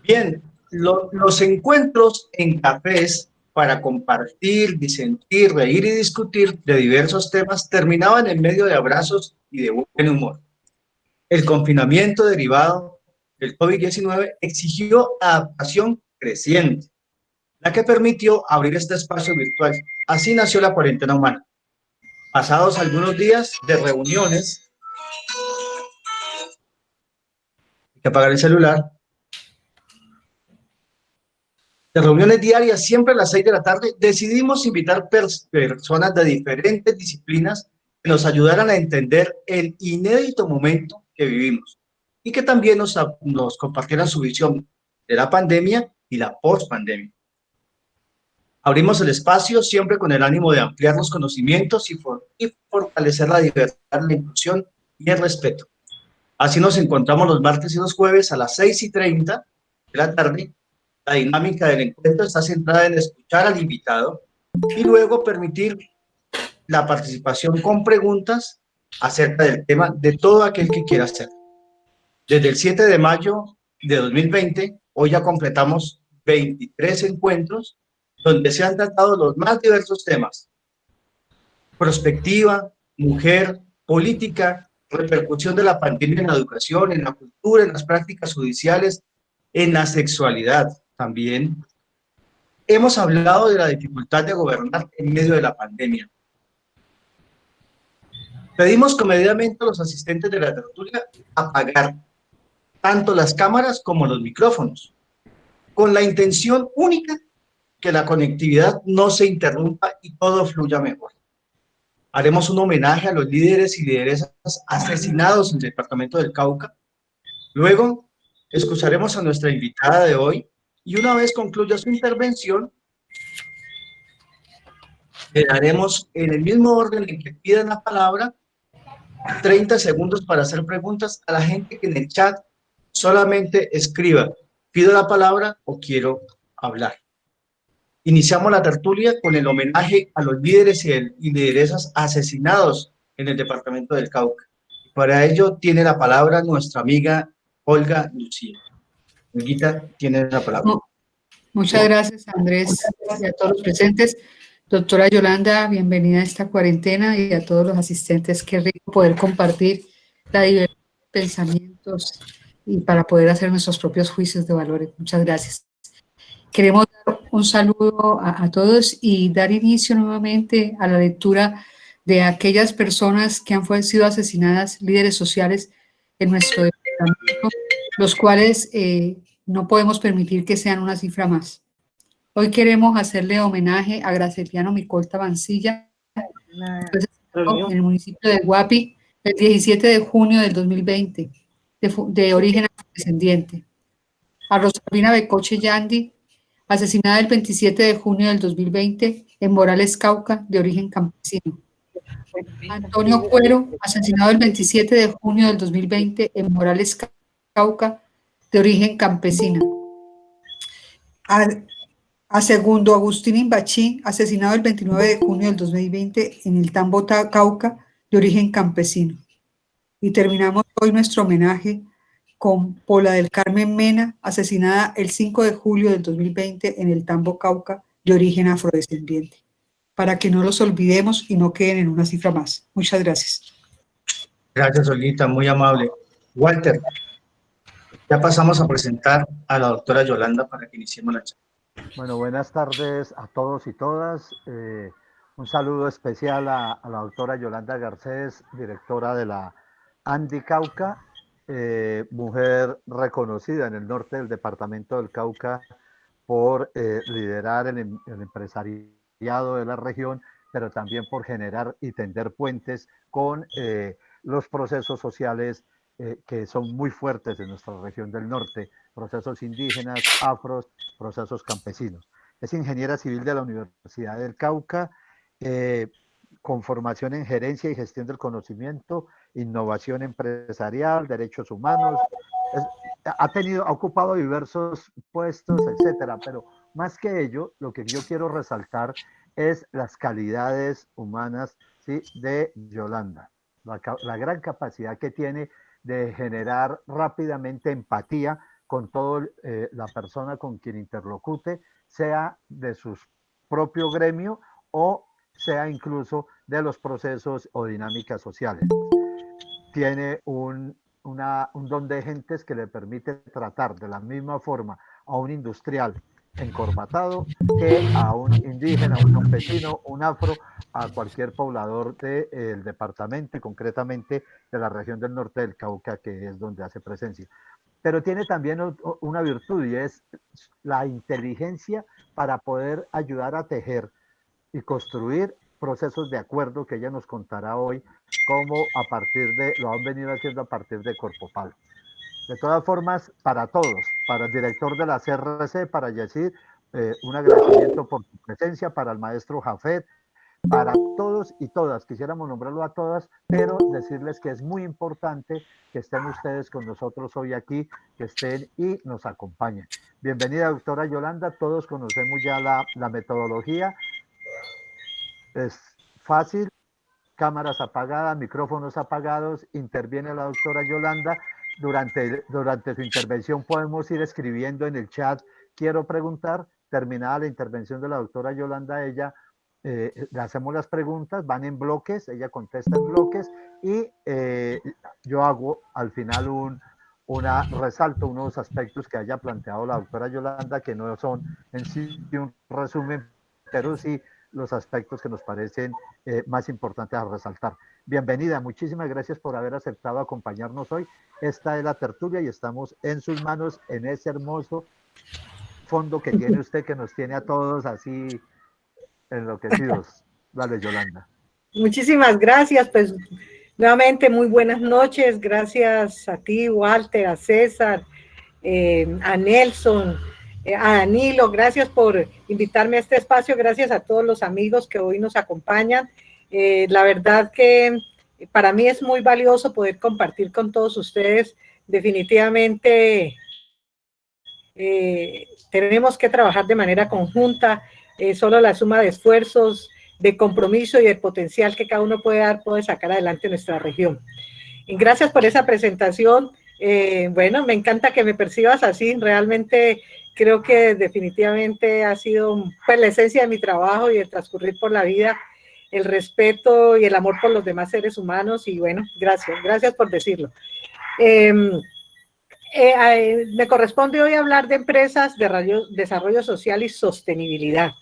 Bien, los encuentros en cafés para compartir, disentir, reír y discutir de diversos temas terminaban en medio de abrazos y de buen humor. El confinamiento derivado del COVID-19 exigió adaptación creciente, la que permitió abrir este espacio virtual. Así nació la cuarentena humana. Pasados algunos días de reuniones, hay que apagar el celular, de reuniones diarias, siempre a las 6 de la tarde, decidimos invitar personas de diferentes disciplinas que nos ayudaran a entender el inédito momento que vivimos y que también nos compartieran su visión de la pandemia y la post-pandemia. Abrimos el espacio siempre con el ánimo de ampliar los conocimientos y fortalecer la diversidad, la inclusión y el respeto. Así nos encontramos los martes y los jueves a las 6:30 de la tarde. La dinámica del encuentro está centrada en escuchar al invitado y luego permitir la participación con preguntas acerca del tema de todo aquel que quiera hacer. Desde el 7 de mayo de 2020, hoy ya completamos 23 encuentros donde se han tratado los más diversos temas: prospectiva, mujer, política, repercusión de la pandemia en la educación, en la cultura, en las prácticas judiciales, en la sexualidad también. Hemos hablado de la dificultad de gobernar en medio de la pandemia. Pedimos comedidamente a los asistentes de la tertulia apagar tanto las cámaras como los micrófonos, con la intención única que la conectividad no se interrumpa y todo fluya mejor. Haremos un homenaje a los líderes y lideresas asesinados en el departamento del Cauca. Luego, escucharemos a nuestra invitada de hoy y una vez concluya su intervención, le daremos en el mismo orden en que pidan la palabra 30 segundos para hacer preguntas a la gente que en el chat solamente escriba: pido la palabra o quiero hablar. Iniciamos la tertulia con el homenaje a los líderes y lideresas asesinados en el departamento del Cauca. Para ello tiene la palabra nuestra amiga Olga Lucía. Olguita, tiene la palabra. Muchas gracias, Andrés, y a todos los presentes. Doctora Yolanda, bienvenida a esta cuarentena, y a todos los asistentes. Qué rico poder compartir la diversidad de pensamientos y para poder hacer nuestros propios juicios de valores. Muchas gracias. Queremos dar un saludo a todos y dar inicio nuevamente a la lectura de aquellas personas que han sido asesinadas, líderes sociales en nuestro departamento, los cuales no podemos permitir que sean una cifra más. Hoy queremos hacerle homenaje a Graciliano Micolta Mancilla, en el municipio de Guapi, el 17 de junio del 2020, de origen afrodescendiente. A Rosalina Becoche Yandi, asesinada el 27 de junio del 2020 en Morales, Cauca, de origen campesino. Antonio Cuero, asesinado el 27 de junio del 2020 en Morales, Cauca, de origen campesino. A segundo Agustín Imbachí, asesinado el 29 de junio del 2020 en el Tambo, Cauca, de origen campesino. Y terminamos hoy nuestro homenaje con Pola del Carmen Mena, asesinada el 5 de julio del 2020 en el Tambo, Cauca, de origen afrodescendiente. Para que no los olvidemos y no queden en una cifra más. Muchas gracias. Gracias, Olguita, muy amable. Walter, ya pasamos a presentar a la doctora Yolanda para que iniciemos la charla. Bueno, buenas tardes a todos y todas. Un saludo especial a la doctora Yolanda Garcés, directora de la Andi Cauca, mujer reconocida en el norte del departamento del Cauca por liderar el empresariado de la región, pero también por generar y tender puentes con los procesos sociales que son muy fuertes en nuestra región del norte, procesos indígenas, afros, procesos campesinos. Es ingeniera civil de la Universidad del Cauca, con formación en gerencia y gestión del conocimiento, innovación empresarial, derechos humanos. Ha ocupado diversos puestos, etcétera, pero más que ello, lo que yo quiero resaltar es las calidades humanas, ¿sí?, de Yolanda, la gran capacidad que tiene de generar rápidamente empatía con toda la persona con quien interlocute, sea de su propio gremio o sea incluso de los procesos o dinámicas sociales. Tiene un don de gentes que le permite tratar de la misma forma a un industrial encorbatado que a un indígena, un campesino, un afro, a cualquier poblador del departamento y concretamente de la región del norte del Cauca, que es donde hace presencia. Pero tiene también una virtud y es la inteligencia para poder ayudar a tejer y construir procesos de acuerdo que ella nos contará hoy, cómo lo han venido haciendo a partir de Corpopal. De todas formas, para todos, para el director de la CRC, para Yacir, un agradecimiento por su presencia, para el maestro Jafet, para todos y todas, quisiéramos nombrarlo a todas, pero decirles que es muy importante que estén ustedes con nosotros hoy aquí, que estén y nos acompañen. Bienvenida, doctora Yolanda, todos conocemos ya la metodología, es fácil, cámaras apagadas, micrófonos apagados, interviene la doctora Yolanda. Durante su intervención podemos ir escribiendo en el chat, quiero preguntar, terminada la intervención de la doctora Yolanda, ella le hacemos las preguntas, van en bloques, ella contesta en bloques y yo hago al final resalto unos aspectos que haya planteado la doctora Yolanda, que no son en sí un resumen, pero sí los aspectos que nos parecen más importantes a resaltar. Bienvenida, muchísimas gracias por haber aceptado acompañarnos hoy. Esta es la tertulia y estamos en sus manos, en ese hermoso fondo que tiene usted, que nos tiene a todos así enloquecidos. Dale, Yolanda. Muchísimas gracias, pues nuevamente muy buenas noches, gracias a ti, Walter, a César, a Nelson, a Danilo, gracias por invitarme a este espacio, gracias a todos los amigos que hoy nos acompañan. La verdad que para mí es muy valioso poder compartir con todos ustedes. Definitivamente tenemos que trabajar de manera conjunta, solo la suma de esfuerzos, de compromiso y de potencial que cada uno puede dar puede sacar adelante nuestra región. Y gracias por esa presentación. Bueno, me encanta que me percibas así, realmente creo que definitivamente ha sido pues, la esencia de mi trabajo y de transcurrir por la vida, el respeto y el amor por los demás seres humanos y bueno, gracias por decirlo. Me corresponde hoy hablar de empresas de desarrollo social y sostenibilidad.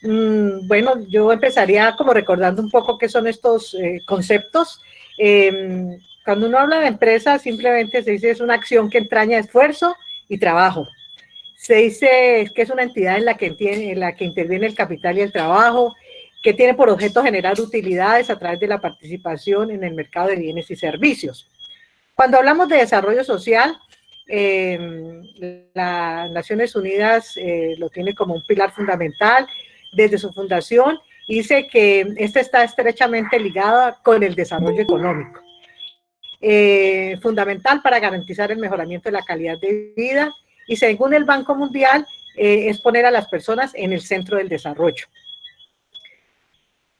Bueno, yo empezaría como recordando un poco qué son estos conceptos. Cuando uno habla de empresa, simplemente se dice es una acción que entraña esfuerzo y trabajo. Se dice que es una entidad en la que interviene el capital y el trabajo, que tiene por objeto generar utilidades a través de la participación en el mercado de bienes y servicios. Cuando hablamos de desarrollo social, las Naciones Unidas lo tiene como un pilar fundamental desde su fundación y dice que este está estrechamente ligado con el desarrollo económico. Fundamental para garantizar el mejoramiento de la calidad de vida y según el Banco Mundial es poner a las personas en el centro del desarrollo.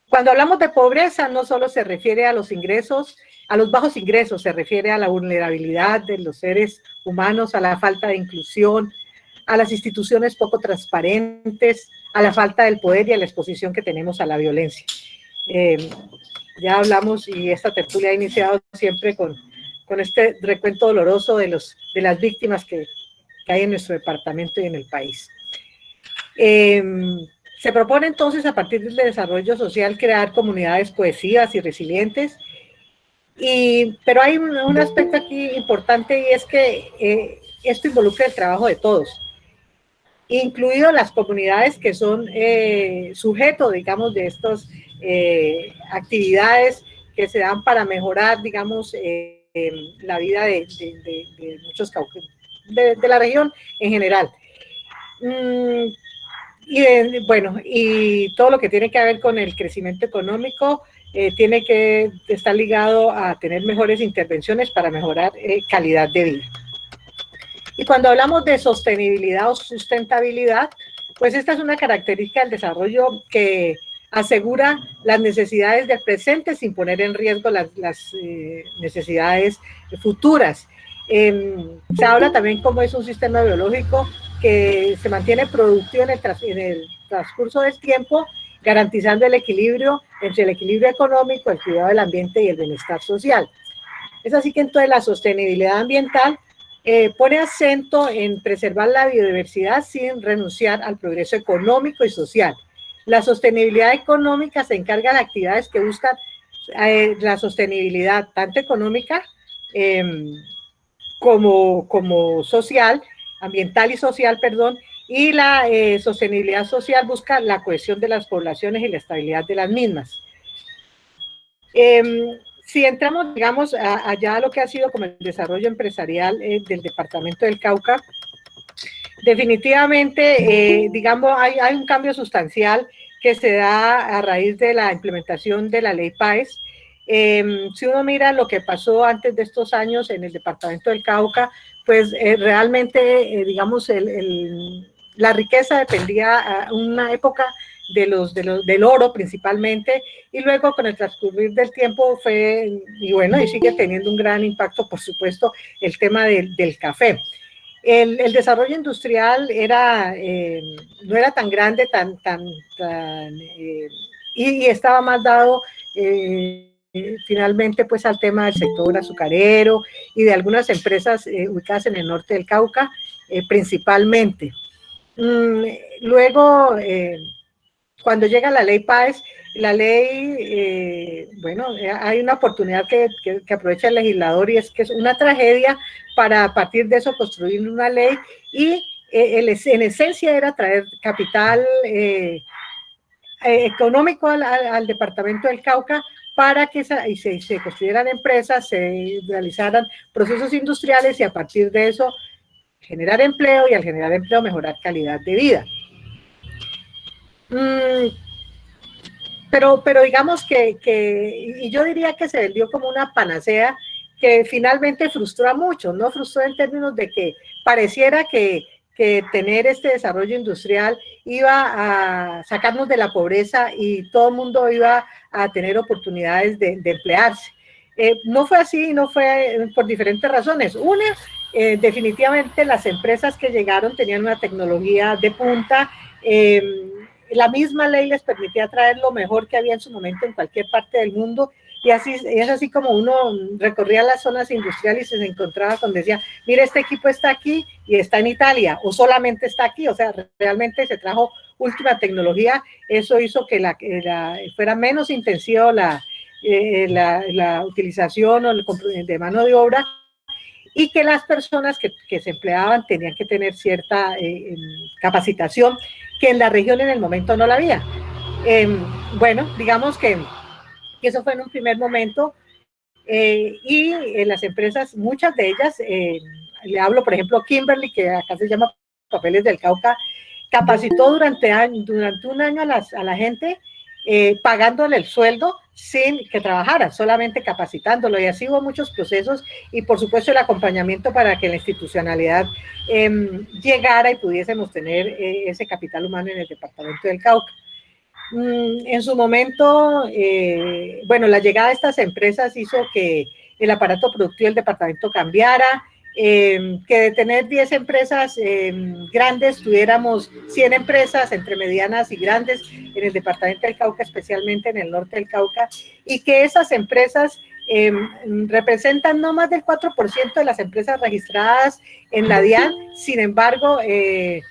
Cuando hablamos de pobreza no solo se refiere a los ingresos, a los bajos ingresos, se refiere a la vulnerabilidad de los seres humanos, a la falta de inclusión, a las instituciones poco transparentes, a la falta del poder y a la exposición que tenemos a la violencia. Ya hablamos y esta tertulia ha iniciado siempre con este recuento doloroso de las víctimas que hay en nuestro departamento y en el país. Se propone entonces a partir del desarrollo social crear comunidades cohesivas y resilientes, pero hay un aspecto aquí importante y es que esto involucra el trabajo de todos, incluido las comunidades que son sujeto, digamos, de estas actividades que se dan para mejorar, digamos, la vida de muchos de la región en general. Y todo lo que tiene que ver con el crecimiento económico tiene que estar ligado a tener mejores intervenciones para mejorar calidad de vida. Y cuando hablamos de sostenibilidad o sustentabilidad, pues esta es una característica del desarrollo que asegura las necesidades del presente sin poner en riesgo las necesidades futuras. Se habla también cómo es un sistema biológico que se mantiene productivo en el transcurso del tiempo, garantizando el equilibrio entre el equilibrio económico, el cuidado del ambiente y el bienestar social. Es así que entonces la sostenibilidad ambiental pone acento en preservar la biodiversidad sin renunciar al progreso económico y social. La sostenibilidad económica se encarga de actividades que buscan la sostenibilidad tanto económica como social, ambiental y social, perdón, y la sostenibilidad social busca la cohesión de las poblaciones y la estabilidad de las mismas. Si entramos, digamos, allá a lo que ha sido como el desarrollo empresarial del departamento del Cauca, definitivamente, digamos, hay un cambio sustancial que se da a raíz de la implementación de la ley PAES. Si uno mira lo que pasó antes de estos años en el departamento del Cauca, pues realmente, digamos, la riqueza dependía a una época del oro principalmente, y luego con el transcurrir del tiempo fue, y bueno, y sigue teniendo un gran impacto, por supuesto, el tema del café. El desarrollo industrial no era tan grande, y estaba más dado finalmente pues al tema del sector azucarero y de algunas empresas ubicadas en el norte del Cauca, principalmente. Luego, cuando llega la ley PAES, la ley, bueno, hay una oportunidad que aprovecha el legislador, y es que es una tragedia para a partir de eso construir una ley, y en esencia era traer capital económico al departamento del Cauca para que se construyeran empresas, se realizaran procesos industriales, y a partir de eso generar empleo, y al generar empleo mejorar calidad de vida. Pero digamos y yo diría que se vendió como una panacea que finalmente frustró a muchos, ¿no? Frustró en términos de que pareciera que tener este desarrollo industrial iba a sacarnos de la pobreza y todo el mundo iba a tener oportunidades de emplearse. No fue así, no fue por diferentes razones. Una, definitivamente las empresas que llegaron tenían una tecnología de punta, la misma ley les permitía traer lo mejor que había en su momento en cualquier parte del mundo, y así es así como uno recorría las zonas industriales y se encontraba con, decía, mire, este equipo está aquí y está en Italia, o solamente está aquí, o sea, realmente se trajo última tecnología. Eso hizo que fuera menos intensivo la utilización de mano de obra, y que las personas que se empleaban tenían que tener cierta capacitación que en la región en el momento no la había. Bueno, digamos que eso fue en un primer momento, y las empresas, muchas de ellas, le hablo por ejemplo Kimberly, que acá se llama Papeles del Cauca, capacitó durante un año a la gente, pagándole el sueldo sin que trabajara, solamente capacitándolo, y así hubo muchos procesos, y por supuesto el acompañamiento para que la institucionalidad llegara y pudiésemos tener ese capital humano en el departamento del Cauca. En su momento, bueno, la llegada de estas empresas hizo que el aparato productivo del departamento cambiara, que de tener 10 empresas grandes tuviéramos 100 empresas entre medianas y grandes en el departamento del Cauca, especialmente en el norte del Cauca, y que esas empresas representan no más del 4% de las empresas registradas en la DIAN. Sin embargo, le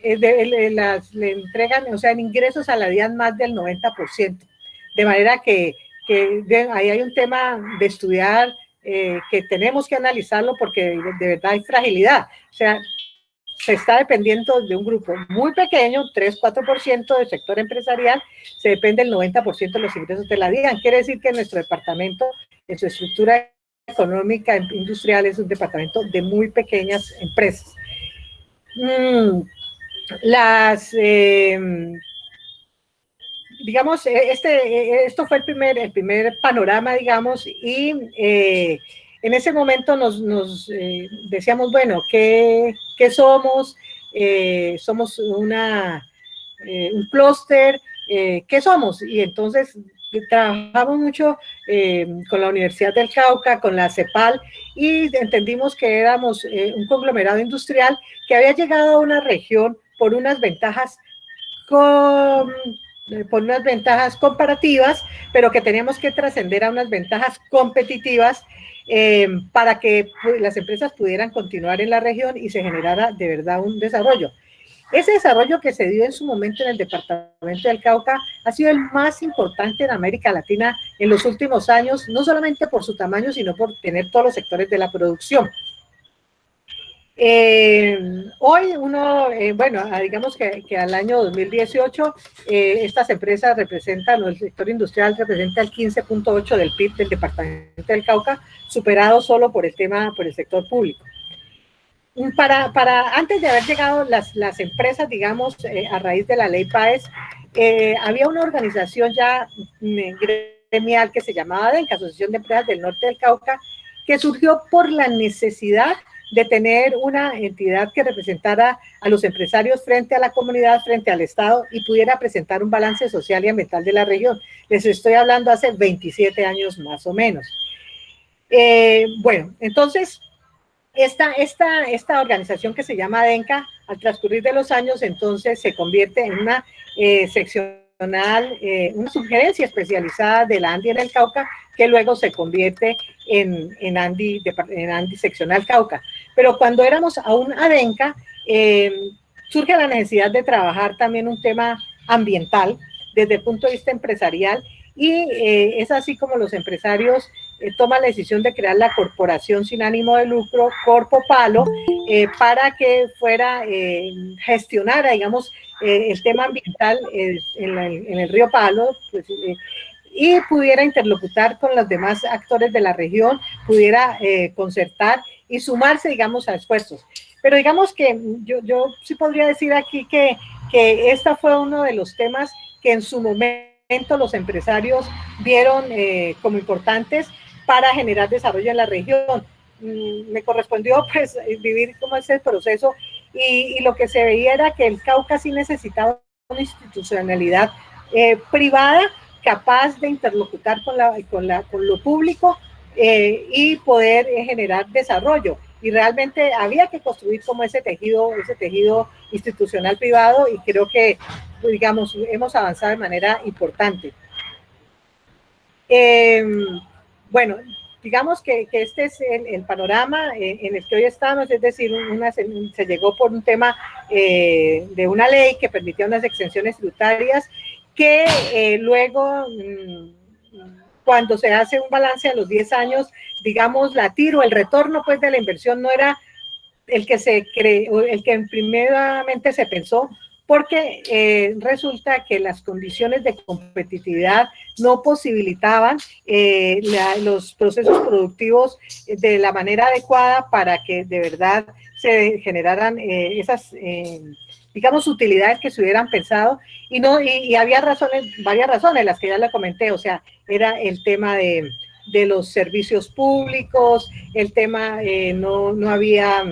entregan, o sea, en ingresos a la DIAN más del 90%, de manera que ahí hay un tema de estudiar, que tenemos que analizarlo, porque de verdad hay fragilidad. O sea, se está dependiendo de un grupo muy pequeño, 3-4% del sector empresarial, se depende del 90% de los ingresos de la DIAN. Quiere decir que nuestro departamento, en su estructura económica industrial, es un departamento de muy pequeñas empresas. Digamos, esto fue el primer panorama, digamos, y en ese momento nos decíamos, bueno, ¿qué somos? Somos un clúster, ¿qué somos? Y entonces trabajamos mucho con la Universidad del Cauca, con la CEPAL, y entendimos que éramos un conglomerado industrial que había llegado a una región por unas ventajas comparativas, pero que teníamos que trascender a unas ventajas competitivas para que las empresas pudieran continuar en la región y se generara de verdad un desarrollo. Ese desarrollo que se dio en su momento en el departamento del Cauca ha sido el más importante en América Latina en los últimos años, no solamente por su tamaño, sino por tener todos los sectores de la producción. Hoy digamos que al año 2018 estas empresas representan, o el sector industrial representa el 15.8% del PIB del departamento del Cauca, superado solo por el sector público. Antes de haber llegado las empresas, digamos, a raíz de la ley PAES, había una organización ya gremial que se llamaba ADENCA, Asociación de Empresas del Norte del Cauca, que surgió por la necesidad de tener una entidad que representara a los empresarios frente a la comunidad, frente al Estado, y pudiera presentar un balance social y ambiental de la región. Les estoy hablando hace 27 años más o menos. Bueno, entonces, esta organización que se llama ADENCA, al transcurrir de los años, entonces se convierte en una seccional, una sugerencia especializada de la ANDI en el Cauca, que luego se convierte en ANDI seccional Cauca. Pero cuando éramos aún ADENCA, surge la necesidad de trabajar también un tema ambiental desde el punto de vista empresarial, y es así como los empresarios toman la decisión de crear la corporación sin ánimo de lucro, Corpo Palo, para que fuera gestionara, digamos, el tema ambiental en el río Palo, pues, y pudiera interlocutar con los demás actores de la región, pudiera concertar y sumarse, digamos, a esfuerzos. Pero digamos que yo sí podría decir aquí que este fue uno de los temas que en su momento los empresarios vieron como importantes para generar desarrollo en la región. Me correspondió pues vivir como ese proceso, y lo que se veía era que el Cauca sí necesitaba una institucionalidad privada capaz de interlocutar con lo público y poder generar desarrollo. Y realmente había que construir como ese tejido institucional privado, y creo que, digamos, hemos avanzado de manera importante. Bueno, digamos que este es el panorama en el que hoy estamos, es decir, se llegó por un tema de una ley que permitía unas exenciones tributarias que luego, cuando se hace un balance a los 10 años, digamos, el retorno pues de la inversión no era el que se creó, el que primeramente se pensó, porque resulta que las condiciones de competitividad no posibilitaban los procesos productivos de la manera adecuada para que de verdad se generaran esas, digamos, utilidades que se hubieran pensado, y había varias razones, las que ya le comenté, o sea, era el tema de los servicios públicos, el tema, no había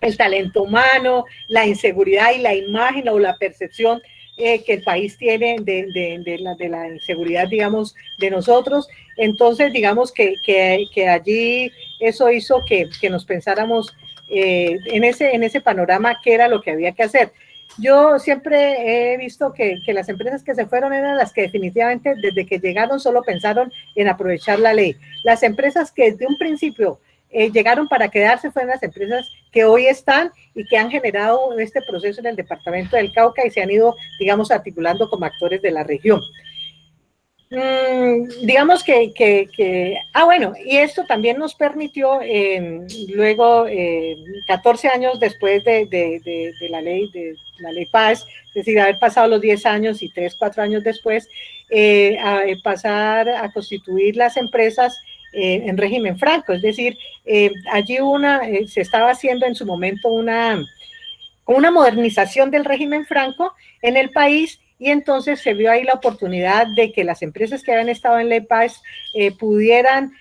el talento humano, la inseguridad y la imagen o la percepción que el país tiene de la inseguridad, digamos, de nosotros. Entonces, digamos que allí eso hizo que nos pensáramos en ese panorama qué era lo que había que hacer. Yo siempre he visto que las empresas que se fueron eran las que definitivamente desde que llegaron solo pensaron en aprovechar la ley. Las empresas que desde un principio llegaron para quedarse fueron las empresas que hoy están y que han generado este proceso en el departamento del Cauca y se han ido, digamos, articulando como actores de la región. Digamos bueno, y esto también nos permitió luego, 14 años después de la ley PAES, es decir, haber pasado los 10 años y 3, 4 años después, pasar a constituir las empresas en régimen franco, es decir, allí se estaba haciendo en su momento una modernización del régimen franco en el país, y entonces se vio ahí la oportunidad de que las empresas que habían estado en ley PAES pudieran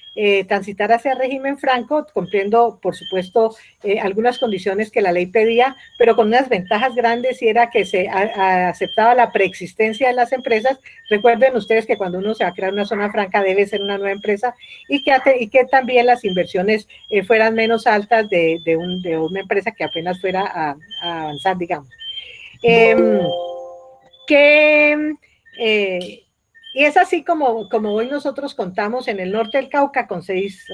transitar hacia el régimen franco, cumpliendo, por supuesto, algunas condiciones que la ley pedía, pero con unas ventajas grandes, y era que se aceptaba la preexistencia de las empresas. Recuerden ustedes que cuando uno se va a crear una zona franca debe ser una nueva empresa, y que también las inversiones fueran menos altas de una empresa que apenas fuera a avanzar, digamos. Y es así como hoy nosotros contamos en el norte del Cauca con seis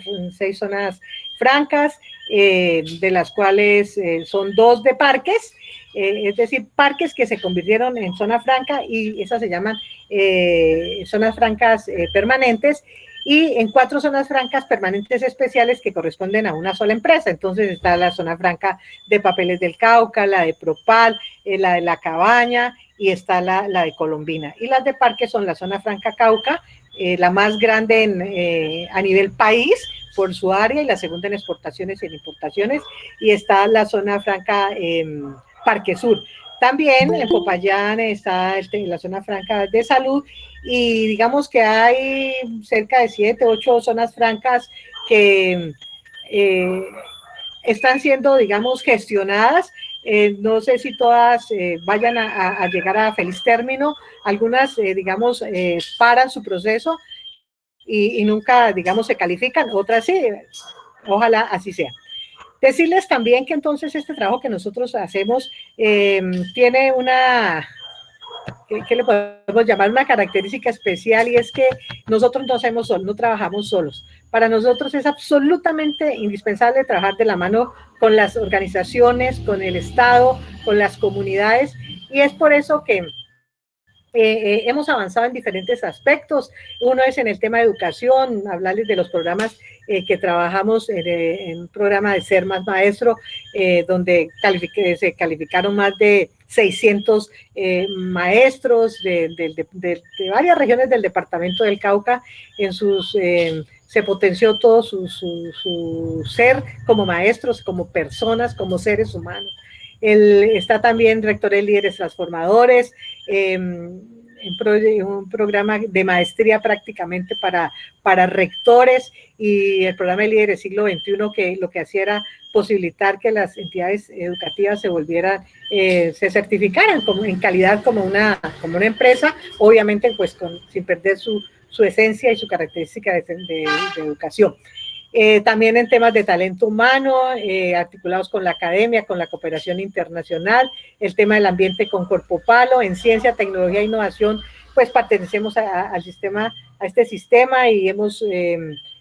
zonas francas, de las cuales son 2 de parques, es decir, parques que se convirtieron en zona franca, y esas se llaman zonas francas permanentes, y en 4 zonas francas permanentes especiales que corresponden a una sola empresa. Entonces está la zona franca de Papeles del Cauca, la de Propal, la de La Cabaña, y está la de Colombina. Y las de parque son la zona franca Cauca, la más grande a nivel país por su área, y la segunda en exportaciones y en importaciones, y está la zona franca Parque Sur. También en Popayán está la zona franca de salud, y digamos que hay cerca de 7, 8 zonas francas que están siendo, digamos, gestionadas. No sé si todas vayan a llegar a feliz término. Algunas, digamos, paran su proceso y nunca, digamos, se califican. Otras sí, ojalá así sea. Decirles también que entonces este trabajo que nosotros hacemos tiene una, ¿qué le podemos llamar? Una característica especial, y es que nosotros no trabajamos solos. Para nosotros es absolutamente indispensable trabajar de la mano con las organizaciones, con el Estado, con las comunidades, y es por eso que hemos avanzado en diferentes aspectos. Uno es en el tema de educación, hablarles de los programas que trabajamos en un programa de Ser Más Maestro, donde se calificaron más de 600 maestros de varias regiones del departamento del Cauca. Se potenció todo su ser como maestros, como personas, como seres humanos. Está también Rectores Líderes Transformadores, un programa de maestría prácticamente para rectores, y el programa de Líderes Siglo XXI, que lo que hacía era posibilitar que las entidades educativas se certificaran en calidad como una empresa, obviamente pues sin perder su esencia y su característica de educación. También en temas de talento humano, articulados con la academia, con la cooperación internacional, el tema del ambiente con Corpo Palo, en ciencia, tecnología e innovación, pues pertenecemos a este sistema, y hemos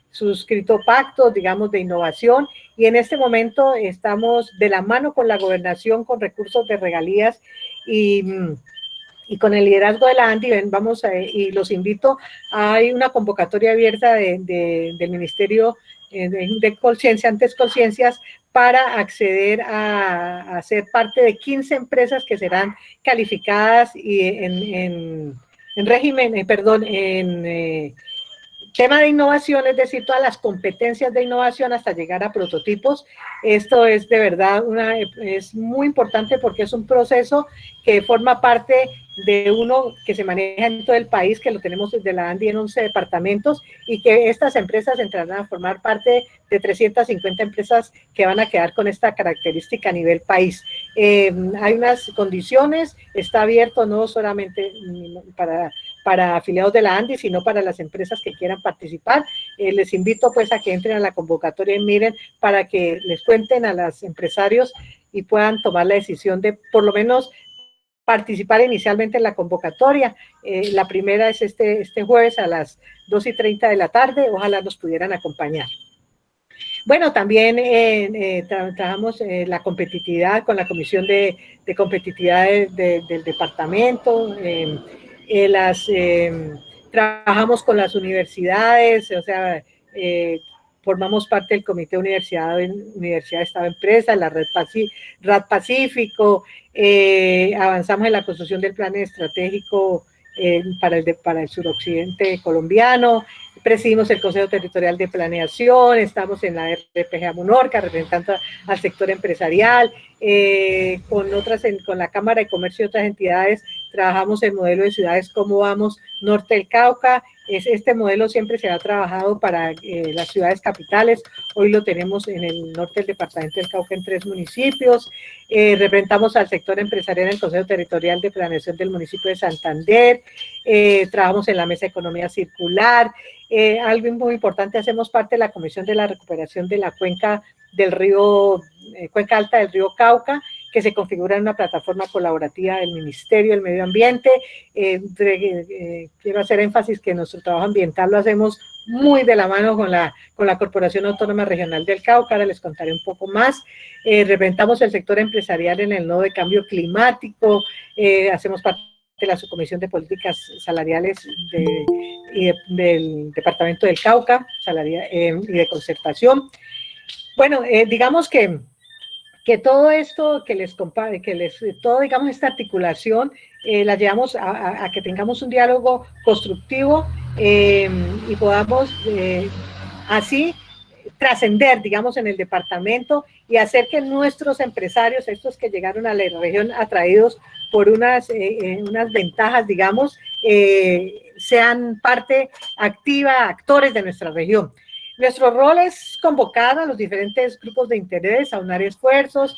suscrito pactos, digamos, de innovación, y en este momento estamos de la mano con la gobernación, con recursos de regalías, y con el liderazgo de la ANDI, y los invito, hay una convocatoria abierta del Ministerio de Conciencia, antes Conciencias, para acceder a ser parte de 15 empresas que serán calificadas y en tema de innovación, es decir, todas las competencias de innovación hasta llegar a prototipos. Esto es de verdad es muy importante, porque es un proceso que forma parte de uno que se maneja en todo el país, que lo tenemos desde la ANDI en 11 departamentos, y que estas empresas entrarán a formar parte de 350 empresas que van a quedar con esta característica a nivel país. Hay unas condiciones, está abierto no solamente para afiliados de la ANDI, sino para las empresas que quieran participar. Les invito pues a que entren a la convocatoria y miren, para que les cuenten a los empresarios y puedan tomar la decisión de por lo menos participar inicialmente en la convocatoria. La primera es este jueves a las 2:30 de la tarde, ojalá nos pudieran acompañar. Bueno, también trabajamos la competitividad con la Comisión de Competitividad del departamento, trabajamos con las universidades, o sea, formamos parte del Comité Universidad Estado Empresa, la Red Pacífico, avanzamos en la construcción del plan estratégico para el suroccidente colombiano, presidimos el Consejo Territorial de Planeación, estamos en la RPGA Munorca, representando al sector empresarial, con la Cámara de Comercio y otras entidades, trabajamos el modelo de ciudades Cómo Vamos Norte del Cauca, Este modelo siempre se ha trabajado para las ciudades capitales. Hoy lo tenemos en el norte del departamento del Cauca en 3 municipios. Representamos al sector empresarial en el Consejo Territorial de Planeación del municipio de Santander. Trabajamos en la Mesa de Economía Circular. Algo muy importante, hacemos parte de la Comisión de la Recuperación de la Cuenca del río, Cuenca Alta del río Cauca, que se configura en una plataforma colaborativa del Ministerio del Medio Ambiente. Quiero hacer énfasis que nuestro trabajo ambiental lo hacemos muy de la mano con la Corporación Autónoma Regional del Cauca. Ahora les contaré un poco más. Representamos el sector empresarial en el nodo de cambio climático. Hacemos parte de la Subcomisión de Políticas Salariales del Departamento del Cauca y de Concertación. Bueno, digamos que todo esto digamos, esta articulación la llevamos a que tengamos un diálogo constructivo y podamos así trascender, digamos, en el departamento y hacer que nuestros empresarios, estos que llegaron a la región atraídos por unas ventajas, digamos, sean parte activa, actores de nuestra región. Nuestro rol es convocar a los diferentes grupos de interés, aunar esfuerzos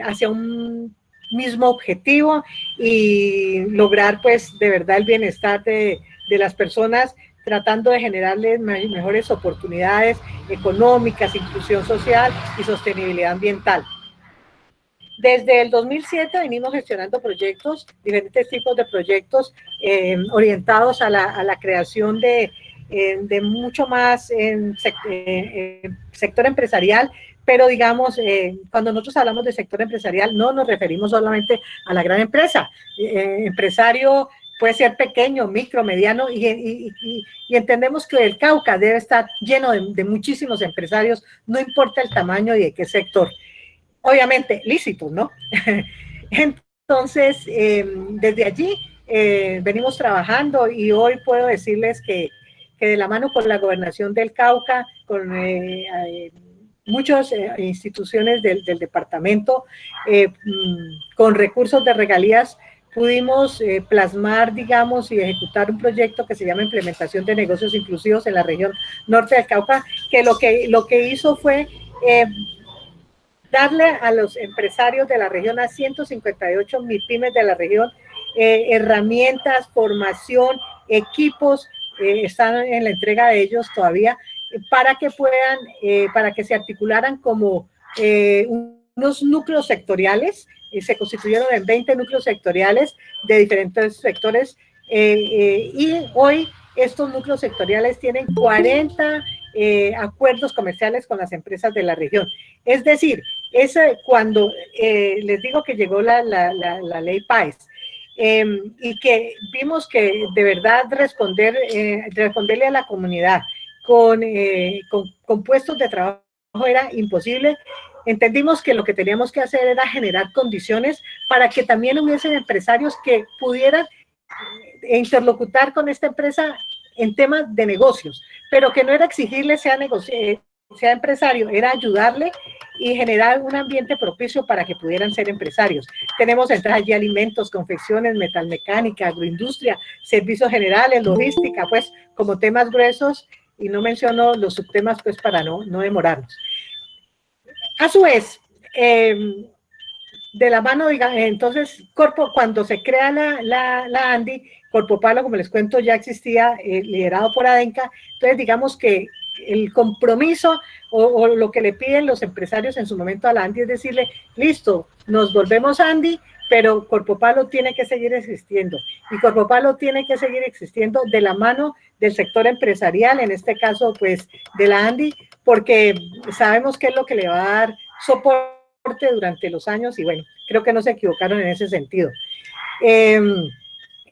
hacia un mismo objetivo y lograr, pues, de verdad el bienestar de las personas, tratando de generarles mejores oportunidades económicas, inclusión social y sostenibilidad ambiental. Desde el 2007 venimos gestionando proyectos, diferentes tipos de proyectos orientados a la creación de mucho más en sector empresarial, pero digamos, cuando nosotros hablamos de sector empresarial no nos referimos solamente a la gran empresa. Empresario puede ser pequeño, micro, mediano, y entendemos que el Cauca debe estar lleno de muchísimos empresarios, no importa el tamaño y de qué sector. Obviamente, lícitos, ¿no? Entonces, desde allí venimos trabajando y hoy puedo decirles que de la mano con la Gobernación del Cauca, con muchas instituciones del departamento, con recursos de regalías, pudimos plasmar, digamos, y ejecutar un proyecto que se llama Implementación de Negocios Inclusivos en la región norte del Cauca, que lo que hizo fue darle a los empresarios de la región, a 158 MIPYMES de la región, herramientas, formación, equipos, están en la entrega de ellos todavía, para que puedan, para que se articularan como unos núcleos sectoriales. Se constituyeron en 20 núcleos sectoriales de diferentes sectores, y hoy estos núcleos sectoriales tienen 40 acuerdos comerciales con las empresas de la región. Es decir, cuando les digo que llegó la ley PAES, y que vimos que de verdad responderle a la comunidad con puestos de trabajo era imposible, entendimos que lo que teníamos que hacer era generar condiciones para que también hubiesen empresarios que pudieran interlocutar con esta empresa en temas de negocios, pero que no era exigirle sea empresario, era ayudarle y generar un ambiente propicio para que pudieran ser empresarios. Tenemos entradas allí alimentos, confecciones, metalmecánica, agroindustria, servicios generales, logística, pues como temas gruesos, y no menciono los subtemas pues para no demorarnos. A su vez, de la mano, entonces, cuando se crea la ANDI, Corpopalo, como les cuento, ya existía, liderado por ADENCA. Entonces, digamos que el compromiso o lo que le piden los empresarios en su momento a la ANDI es decirle, listo, nos volvemos ANDI, pero Corpopalo tiene que seguir existiendo. Y Corpopalo tiene que seguir existiendo de la mano del sector empresarial, en este caso, pues, de la ANDI, porque sabemos qué es lo que le va a dar soporte durante los años, y bueno, creo que no se equivocaron en ese sentido.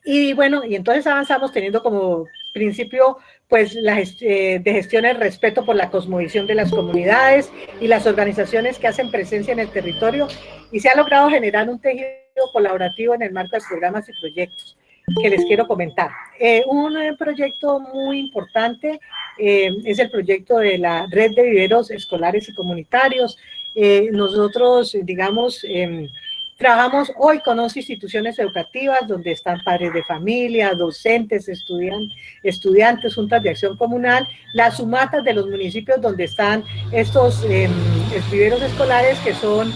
Y bueno, y entonces avanzamos teniendo como principio, pues, de gestión el respeto por la cosmovisión de las comunidades y las organizaciones que hacen presencia en el territorio, y se ha logrado generar un tejido colaborativo en el marco de programas y proyectos que les quiero comentar. Un proyecto muy importante es el proyecto de la Red de Viveros Escolares y Comunitarios. Nosotros, digamos, Trabajamos hoy con 11 instituciones educativas donde están padres de familia, docentes, estudiantes, juntas de acción comunal, las sumatas de los municipios donde están estos viveros escolares que son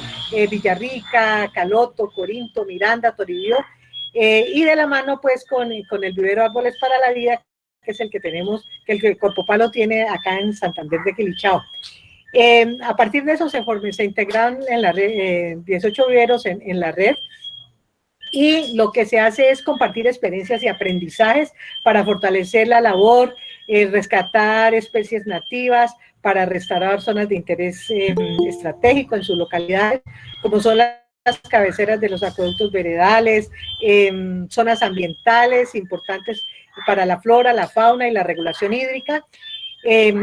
Villarrica, Caloto, Corinto, Miranda, Toribío, y de la mano pues con el vivero Árboles para la Vida, que es el que tenemos, que el Corpopalo tiene acá en Santander de Quilichao. A partir de eso se integraron en la red, 18 viveros en la red, y lo que se hace es compartir experiencias y aprendizajes para fortalecer la labor, rescatar especies nativas, para restaurar zonas de interés estratégico en sus localidades, como son las cabeceras de los acueductos veredales, zonas ambientales importantes para la flora, la fauna y la regulación hídrica.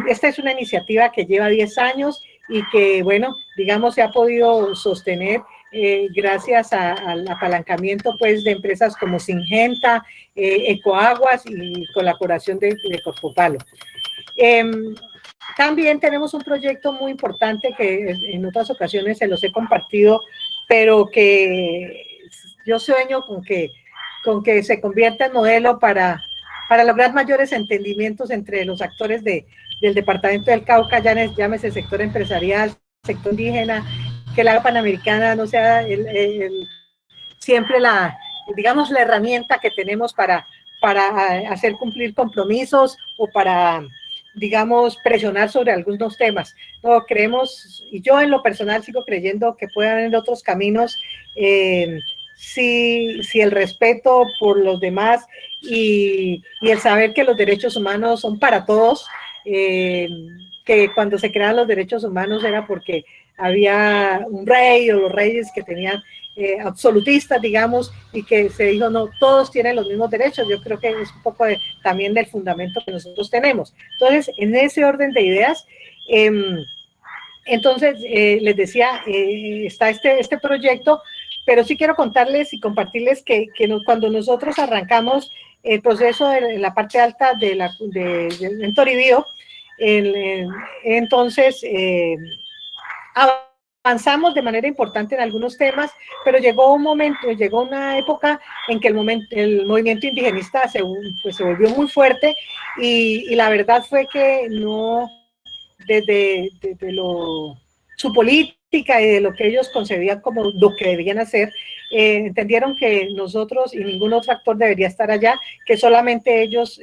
Esta es una iniciativa que lleva 10 años y que, bueno, digamos, se ha podido sostener gracias al apalancamiento pues, de empresas como Singenta, Ecoaguas y colaboración de Corpopalo. También tenemos un proyecto muy importante que en otras ocasiones se los he compartido, pero que yo sueño con que se convierta en modelo para lograr mayores entendimientos entre los actores del departamento del Cauca, llámese sector empresarial, sector indígena, que la Panamericana no sea siempre digamos, la herramienta que tenemos para hacer cumplir compromisos o para, digamos, presionar sobre algunos temas. No, creemos, y yo en lo personal sigo creyendo que puede haber otros caminos, si el respeto por los demás y el saber que los derechos humanos son para todos, que cuando se crearon los derechos humanos era porque había un rey o los reyes que tenían absolutistas, digamos, y que se dijo, no, todos tienen los mismos derechos. Yo creo que es un poco también del fundamento que nosotros tenemos. Entonces, en ese orden de ideas, entonces, les decía, está este proyecto, pero sí quiero contarles y compartirles que cuando nosotros arrancamos el proceso en la parte alta en Toribío, entonces avanzamos de manera importante en algunos temas, pero llegó una época en que el movimiento indigenista se volvió muy fuerte y la verdad fue que no, desde su política y de lo que ellos concebían como lo que debían hacer, entendieron que nosotros y ningún otro actor debería estar allá, que solamente ellos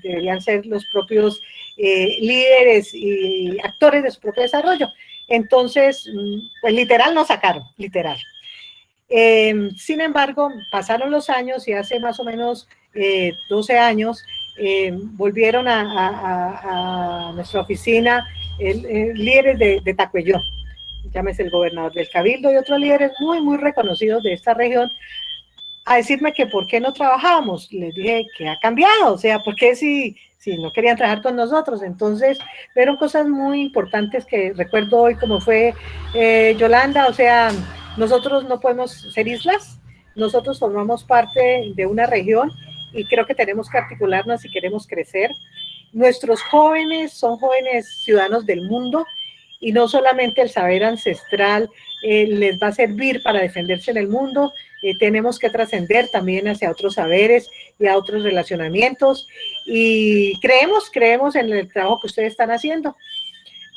deberían ser los propios líderes y actores de su propio desarrollo. Entonces, pues literal nos sacaron, literal. Sin embargo, pasaron los años y hace más o menos 12 años volvieron a nuestra oficina líderes de Tacuelló, llámese el gobernador del Cabildo y otros líderes muy, muy reconocidos de esta región, a decirme que por qué no trabajábamos. Les dije que ha cambiado, o sea, ¿por qué si no querían trabajar con nosotros? Entonces, fueron cosas muy importantes que recuerdo hoy, como fue Yolanda, o sea, nosotros no podemos ser islas, nosotros formamos parte de una región y creo que tenemos que articularnos si queremos crecer. Nuestros jóvenes son jóvenes ciudadanos del mundo y no solamente el saber ancestral les va a servir para defenderse en el mundo, tenemos que trascender también hacia otros saberes y a otros relacionamientos y creemos en el trabajo que ustedes están haciendo.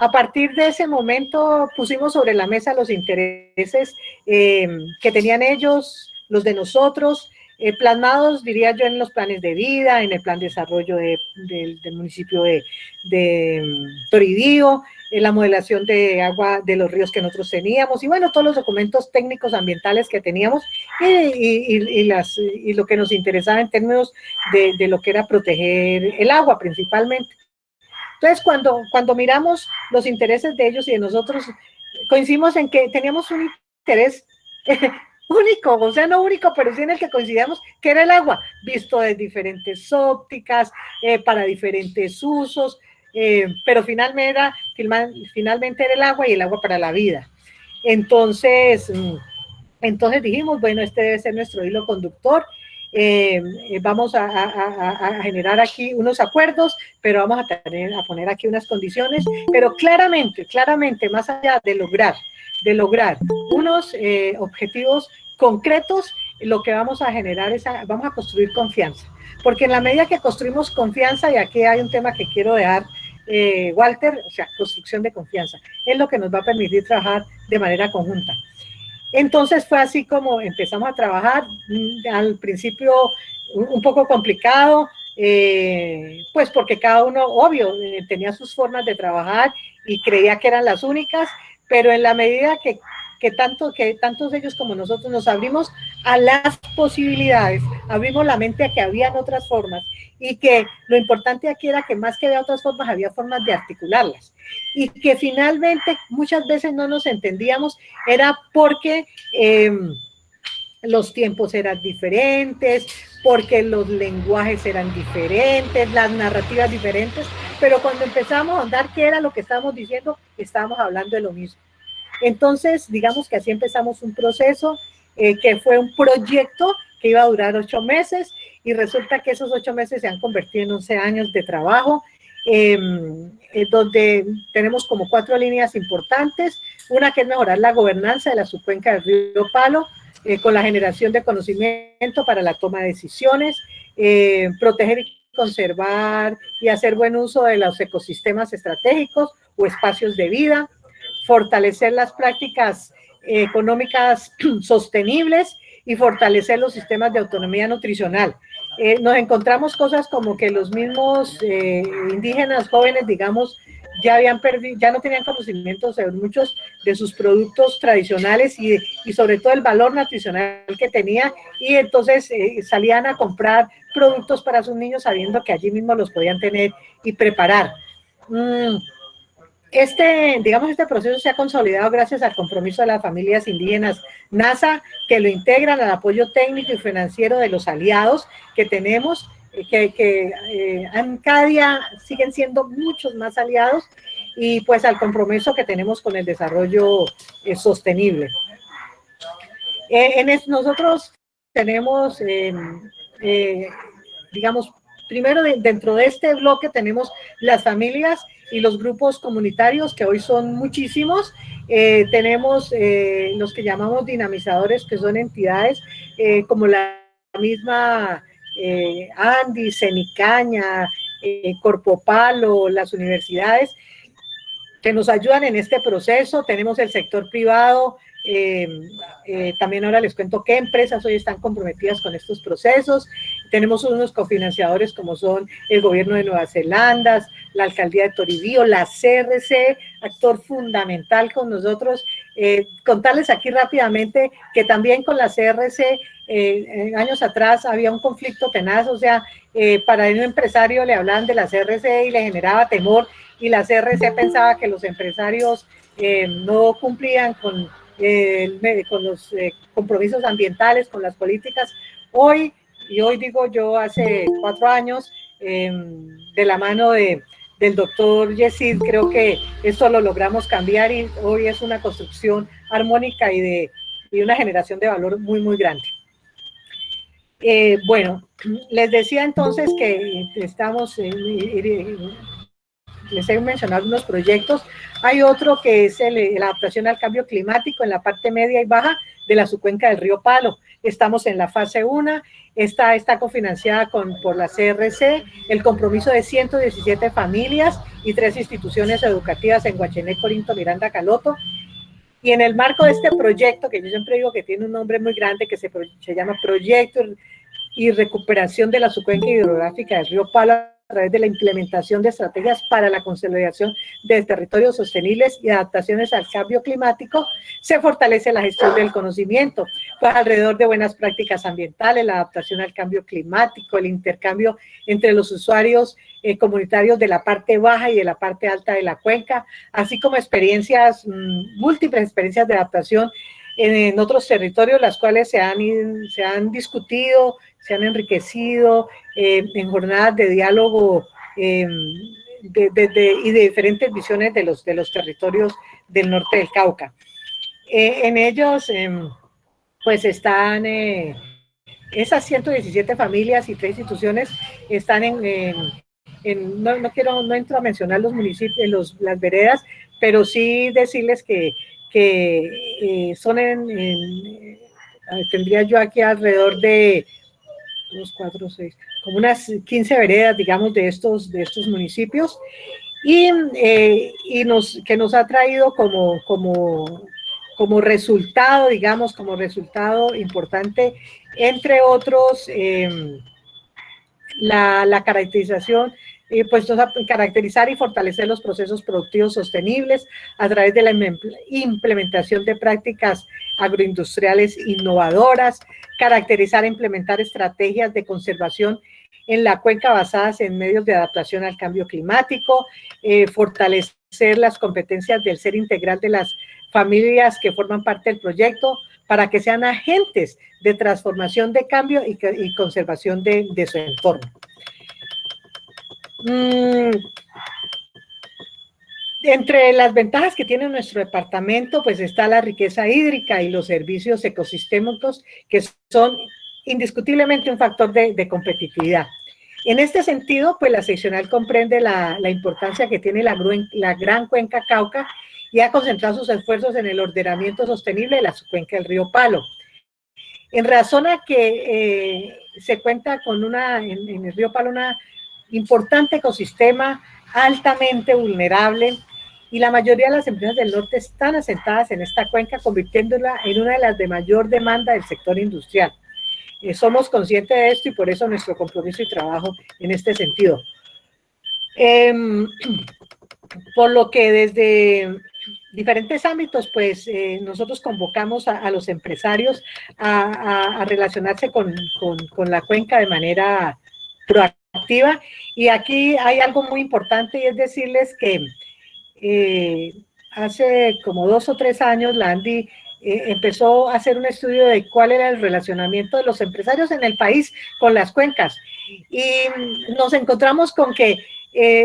A partir de ese momento pusimos sobre la mesa los intereses que tenían ellos, los de nosotros, plasmados, diría yo, en los planes de vida, en el plan de desarrollo del municipio de Toribío, en la modelación de agua de los ríos que nosotros teníamos, y bueno, todos los documentos técnicos ambientales que teníamos, y lo que nos interesaba en términos de lo que era proteger el agua principalmente. Entonces, cuando miramos los intereses de ellos y de nosotros, coincidimos en que teníamos un interés único, o sea, no único, pero sí en el que coincidíamos, que era el agua, visto de diferentes ópticas, para diferentes usos, pero finalmente era el agua y el agua para la vida. Entonces dijimos, bueno, este debe ser nuestro hilo conductor. Vamos a generar aquí unos acuerdos, pero vamos a poner aquí unas condiciones, pero claramente, más allá de lograr unos objetivos concretos, lo que vamos a generar es, vamos a construir confianza. Porque en la medida que construimos confianza, y aquí hay un tema que quiero dejar, Walter, o sea, construcción de confianza, es lo que nos va a permitir trabajar de manera conjunta. Entonces fue así como empezamos a trabajar, al principio un poco complicado, pues porque cada uno, obvio, tenía sus formas de trabajar y creía que eran las únicas, pero en la medida que tantos ellos como nosotros nos abrimos a las posibilidades, abrimos la mente a que habían otras formas, y que lo importante aquí era que más que había otras formas, había formas de articularlas, y que finalmente muchas veces no nos entendíamos, era porque los tiempos eran diferentes, porque los lenguajes eran diferentes, las narrativas diferentes, pero cuando empezamos a ahondar qué era lo que estábamos diciendo, estábamos hablando de lo mismo. Entonces, digamos que así empezamos un proceso que fue un proyecto que iba a durar 8 meses, y resulta que esos 8 meses se han convertido en 11 años de trabajo, donde tenemos como 4 líneas importantes. Una que es mejorar la gobernanza de la subcuenca del río Palo, con la generación de conocimiento para la toma de decisiones, proteger y conservar y hacer buen uso de los ecosistemas estratégicos o espacios de vida, fortalecer las prácticas económicas sostenibles y fortalecer los sistemas de autonomía nutricional. Nos encontramos cosas como que los mismos indígenas jóvenes, digamos, ya habían perdido, ya no tenían conocimiento sobre muchos de sus productos tradicionales y sobre todo el valor nutricional que tenía, y entonces salían a comprar productos para sus niños sabiendo que allí mismo los podían tener y preparar. Este proceso se ha consolidado gracias al compromiso de las familias indígenas NASA, que lo integran al apoyo técnico y financiero de los aliados que tenemos, cada día siguen siendo muchos más aliados, y pues al compromiso que tenemos con el desarrollo sostenible. Nosotros tenemos, digamos, primero dentro de este bloque tenemos las familias y los grupos comunitarios, que hoy son muchísimos. Tenemos los que llamamos dinamizadores, que son entidades como la misma Andi, Cenicaña, Corpopalo, las universidades, que nos ayudan en este proceso. Tenemos el sector privado, también ahora les cuento qué empresas hoy están comprometidas con estos procesos. Tenemos unos cofinanciadores como son el gobierno de Nueva Zelanda, la alcaldía de Toribío, la CRC, actor fundamental con nosotros. Contarles aquí rápidamente que también con la CRC, años atrás había un conflicto tenaz, o sea, para un empresario le hablaban de la CRC y le generaba temor, y la CRC pensaba que los empresarios no cumplían con los compromisos ambientales, con las políticas. Hoy digo yo, hace 4 años, de la mano del doctor Yesid, creo que esto lo logramos cambiar, y hoy es una construcción armónica y una generación de valor muy, muy grande. Bueno, les decía entonces que estamos les he mencionado algunos proyectos. Hay otro que es la adaptación al cambio climático en la parte media y baja de la subcuenca del río Palo. Estamos en la fase 1, está cofinanciada por la CRC, el compromiso de 117 familias y 3 instituciones educativas en Guachené, Corinto, Miranda, Caloto. Y en el marco de este proyecto, que yo siempre digo que tiene un nombre muy grande, que se llama Proyecto y Recuperación de la Subcuenca Hidrográfica del río Palo, a través de la implementación de estrategias para la consolidación de territorios sostenibles y adaptaciones al cambio climático, se fortalece la gestión del conocimiento, pues alrededor de buenas prácticas ambientales, la adaptación al cambio climático, el intercambio entre los usuarios comunitarios de la parte baja y de la parte alta de la cuenca, así como experiencias, múltiples experiencias de adaptación en otros territorios, las cuales se han discutido, se han enriquecido en jornadas de diálogo y de diferentes visiones de los territorios del norte del Cauca. En ellos, pues están esas 117 familias y 3 instituciones, están no entro a mencionar los municipios, las veredas, pero sí decirles que son tendría yo aquí alrededor de 2, 4, 6, como unas 15 veredas, digamos, de estos municipios, y que nos ha traído como resultado, digamos, como resultado importante, entre otros, la caracterización, pues caracterizar y fortalecer los procesos productivos sostenibles a través de la implementación de prácticas agroindustriales innovadoras, caracterizar e implementar estrategias de conservación en la cuenca basadas en medios de adaptación al cambio climático, fortalecer las competencias del ser integral de las familias que forman parte del proyecto para que sean agentes de transformación, de cambio y conservación de su entorno. Entre las ventajas que tiene nuestro departamento, pues está la riqueza hídrica y los servicios ecosistémicos, que son indiscutiblemente un factor de competitividad. En este sentido, pues la seccional comprende la importancia que tiene la gran cuenca Cauca y ha concentrado sus esfuerzos en el ordenamiento sostenible de la cuenca del río Palo. En razón a que se cuenta con en el río Palo una importante ecosistema altamente vulnerable, y la mayoría de las empresas del norte están asentadas en esta cuenca, convirtiéndola en una de las de mayor demanda del sector industrial. Somos conscientes de esto y por eso nuestro compromiso y trabajo en este sentido. Por lo que desde diferentes ámbitos, pues nosotros convocamos a los empresarios a relacionarse con la cuenca de manera proactiva. Y aquí hay algo muy importante, y es decirles que hace como 2 o 3 años la ANDI empezó a hacer un estudio de cuál era el relacionamiento de los empresarios en el país con las cuencas, y nos encontramos con que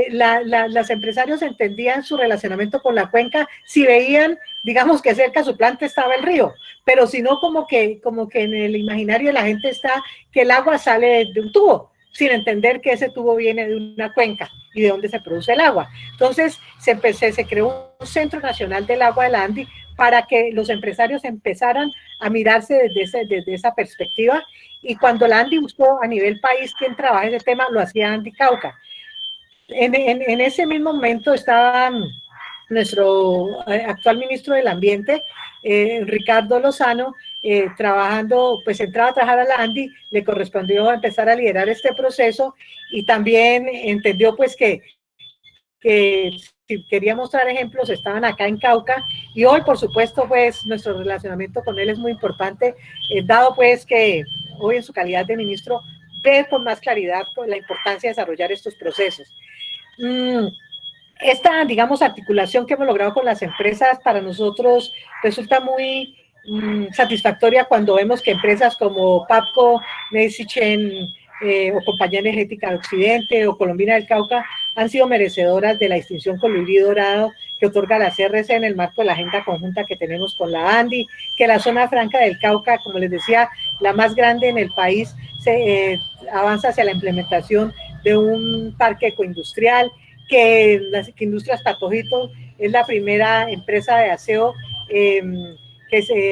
los empresarios entendían su relacionamiento con la cuenca si veían, digamos, que cerca de su planta estaba el río, pero si no, como que en el imaginario de la gente está que el agua sale de un tubo, sin entender que ese tubo viene de una cuenca y de dónde se produce el agua. Entonces se creó un Centro Nacional del Agua de la ANDI para que los empresarios empezaran a mirarse desde esa perspectiva, y cuando la ANDI buscó a nivel país quien trabaja ese tema, lo hacía ANDI Cauca. En ese mismo momento estaba nuestro actual ministro del Ambiente, Ricardo Lozano, trabajando, pues entraba a trabajar a la ANDI, le correspondió empezar a liderar este proceso, y también entendió pues que si quería mostrar ejemplos estaban acá en Cauca, y hoy por supuesto pues nuestro relacionamiento con él es muy importante, dado pues que hoy en su calidad de ministro ve con más claridad la importancia de desarrollar estos procesos. Esta, digamos, articulación que hemos logrado con las empresas para nosotros resulta muy satisfactoria cuando vemos que empresas como PAPCO, Mexichen, o Compañía Energética de Occidente o Colombina del Cauca han sido merecedoras de la distinción Colibrí Dorado que otorga la CRC en el marco de la agenda conjunta que tenemos con la ANDI, que la zona franca del Cauca, como les decía, la más grande en el país, avanza hacia la implementación de un parque ecoindustrial, que Industrias Patojito es la primera empresa de aseo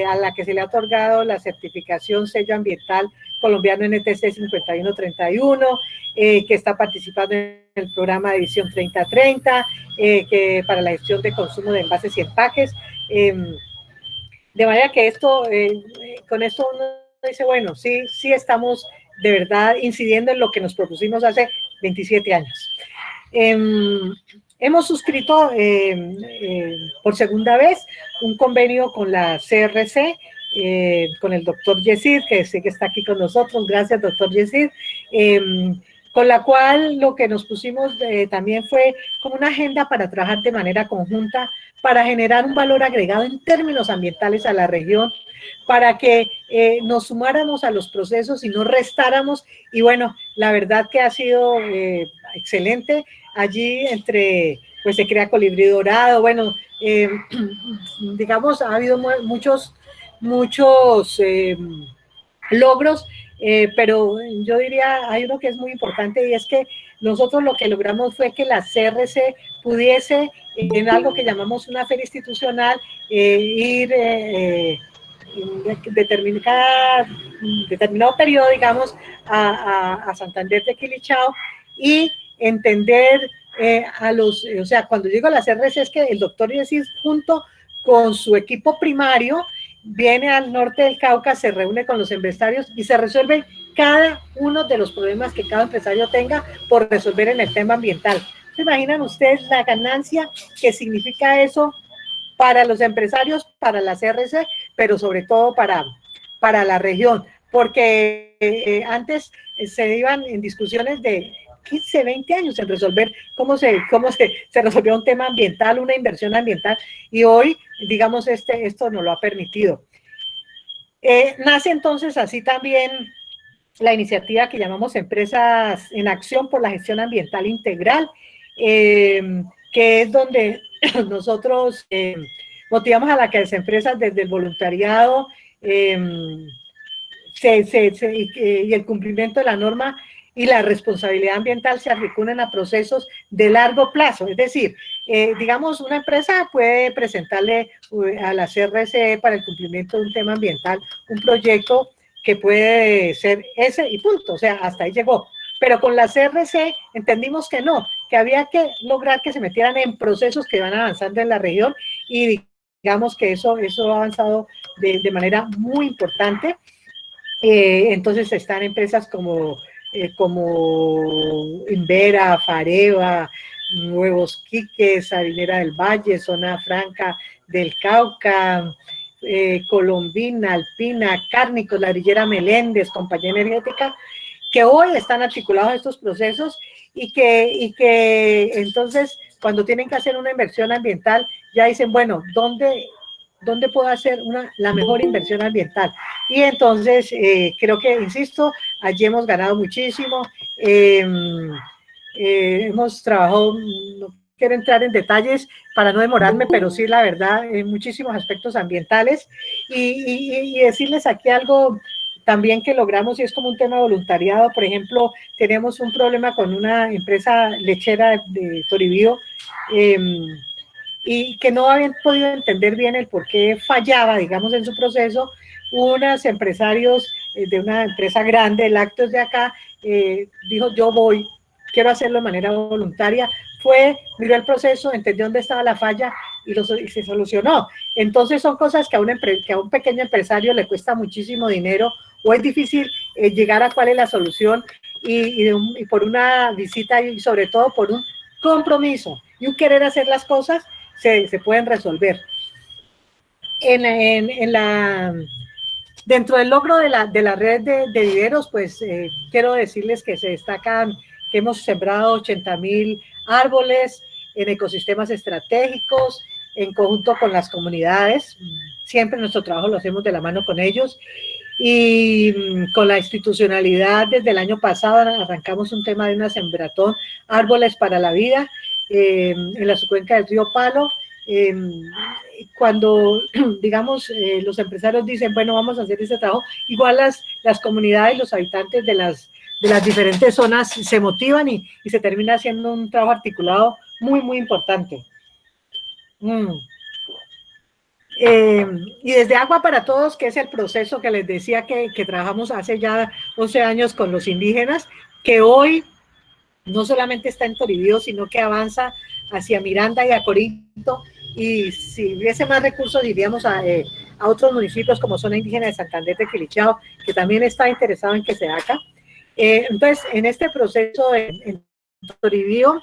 a la que se le ha otorgado la certificación sello ambiental colombiano NTC 5131, que está participando en el programa de Visión 3030, que para la gestión de consumo de envases y empaques. De manera que con esto uno dice, bueno, sí estamos de verdad incidiendo en lo que nos propusimos hace 27 años. Hemos suscrito por segunda vez un convenio con la CRC, con el doctor Yesid, que sé que está aquí con nosotros. Gracias, doctor Yesid. Con la cual lo que nos pusimos también fue como una agenda para trabajar de manera conjunta, para generar un valor agregado en términos ambientales a la región, para que nos sumáramos a los procesos y no restáramos. Y bueno, la verdad que ha sido excelente. Allí pues se crea Colibrí Dorado, bueno, digamos, ha habido muchos logros, pero yo diría, hay uno que es muy importante, y es que nosotros lo que logramos fue que la CRC pudiese, en algo que llamamos una feria institucional, ir determinado periodo, digamos, a Santander de Quilichao, y entender o sea, cuando digo las RC es que el doctor Yesid junto con su equipo primario viene al norte del Cauca, se reúne con los empresarios y se resuelve cada uno de los problemas que cada empresario tenga por resolver en el tema ambiental. ¿Se imaginan ustedes la ganancia que significa eso para los empresarios, para las RC, pero sobre todo para la región? Porque antes se iban en discusiones de 15, 20 años en resolver cómo se resolvió un tema ambiental, una inversión ambiental, y hoy, digamos, esto nos lo ha permitido. Nace entonces así también la iniciativa que llamamos Empresas en Acción por la Gestión Ambiental Integral, que es donde nosotros motivamos a las empresas desde el voluntariado y el cumplimiento de la norma y la responsabilidad ambiental se articulan a procesos de largo plazo. Es decir, digamos, una empresa puede presentarle a la CRC para el cumplimiento de un tema ambiental un proyecto que puede ser ese y punto, o sea, hasta ahí llegó. Pero con la CRC entendimos que no, que había que lograr que se metieran en procesos que van avanzando en la región, y digamos que eso ha avanzado de manera muy importante. Entonces están empresas como Invera, Fareva, Nuevos Quiques, Harinera del Valle, Zona Franca del Cauca, Colombina, Alpina, Cárnicos, Ladrillera Meléndez, Compañía Energética, que hoy están articulados estos procesos y que entonces cuando tienen que hacer una inversión ambiental ya dicen, bueno, ¿dónde puedo hacer la mejor inversión ambiental? Y entonces creo que, insisto, allí hemos ganado muchísimo. Hemos trabajado, no quiero entrar en detalles para no demorarme, pero sí, la verdad, en muchísimos aspectos ambientales. Y decirles aquí algo también que logramos, y es como un tema de voluntariado. Por ejemplo, tenemos un problema con una empresa lechera de Toribío, y que no habían podido entender bien el por qué fallaba, digamos, en su proceso. Unos empresarios de una empresa grande, Lácteos de acá, dijo, yo quiero hacerlo de manera voluntaria. Fue, miró el proceso, entendió dónde estaba la falla y se solucionó. Entonces son cosas que a un pequeño empresario le cuesta muchísimo dinero, o es difícil llegar a cuál es la solución, y por una visita y sobre todo por un compromiso y un querer hacer las cosas, se pueden resolver. Dentro del logro de la red de viveros, pues quiero decirles que se destacan que hemos sembrado 80,000 árboles en ecosistemas estratégicos, en conjunto con las comunidades. Siempre nuestro trabajo lo hacemos de la mano con ellos. Y con la institucionalidad, desde el año pasado arrancamos un tema de una sembratón, Árboles para la Vida, en la subcuenca del río Palo. Cuando, digamos, los empresarios dicen, bueno, vamos a hacer ese trabajo, igual las comunidades, los habitantes de las diferentes zonas se motivan y se termina haciendo un trabajo articulado muy, muy importante. Y desde Agua para Todos, que es el proceso que les decía que trabajamos hace ya 11 años con los indígenas, que hoy no solamente está en Toribío, sino que avanza hacia Miranda y a Corinto, y si hubiese más recursos iríamos a otros municipios como Zona Indígena de Santander de Quilichao, que también está interesado en que se haga. Entonces, en este proceso en Toribío,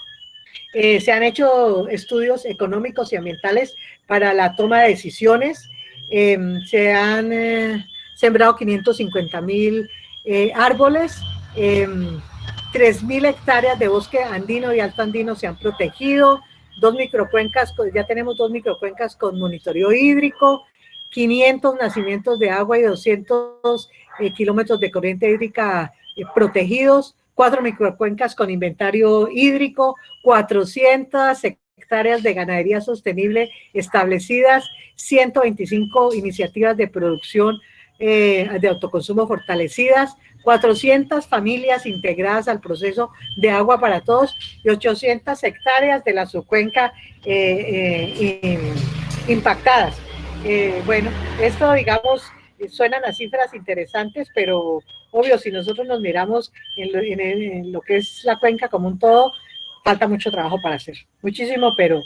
se han hecho estudios económicos y ambientales para la toma de decisiones. Se han sembrado 550,000 árboles, 3,000 hectáreas de bosque andino y alto andino se han protegido, ya tenemos 2 microcuencas con monitoreo hídrico, 500 nacimientos de agua y 200 kilómetros de corriente hídrica protegidos, 4 microcuencas con inventario hídrico, 400 hectáreas de ganadería sostenible establecidas, 125 iniciativas de producción de autoconsumo fortalecidas, 400 familias integradas al proceso de Agua para Todos y 800 hectáreas de la subcuenca impactadas. Bueno, esto, digamos, suenan a cifras interesantes, pero obvio, si nosotros nos miramos en lo que es la cuenca como un todo, falta mucho trabajo para hacer, muchísimo, pero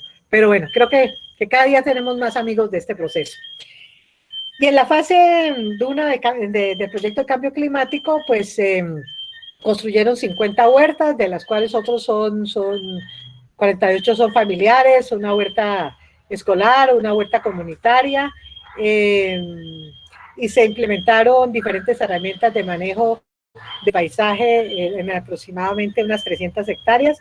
bueno, creo que cada día tenemos más amigos de este proceso. Y en la fase 1 del proyecto de cambio climático, pues construyeron 50 huertas, de las cuales otros son 48 son familiares, una huerta escolar, una huerta comunitaria, y se implementaron diferentes herramientas de manejo de paisaje en aproximadamente unas 300 hectáreas.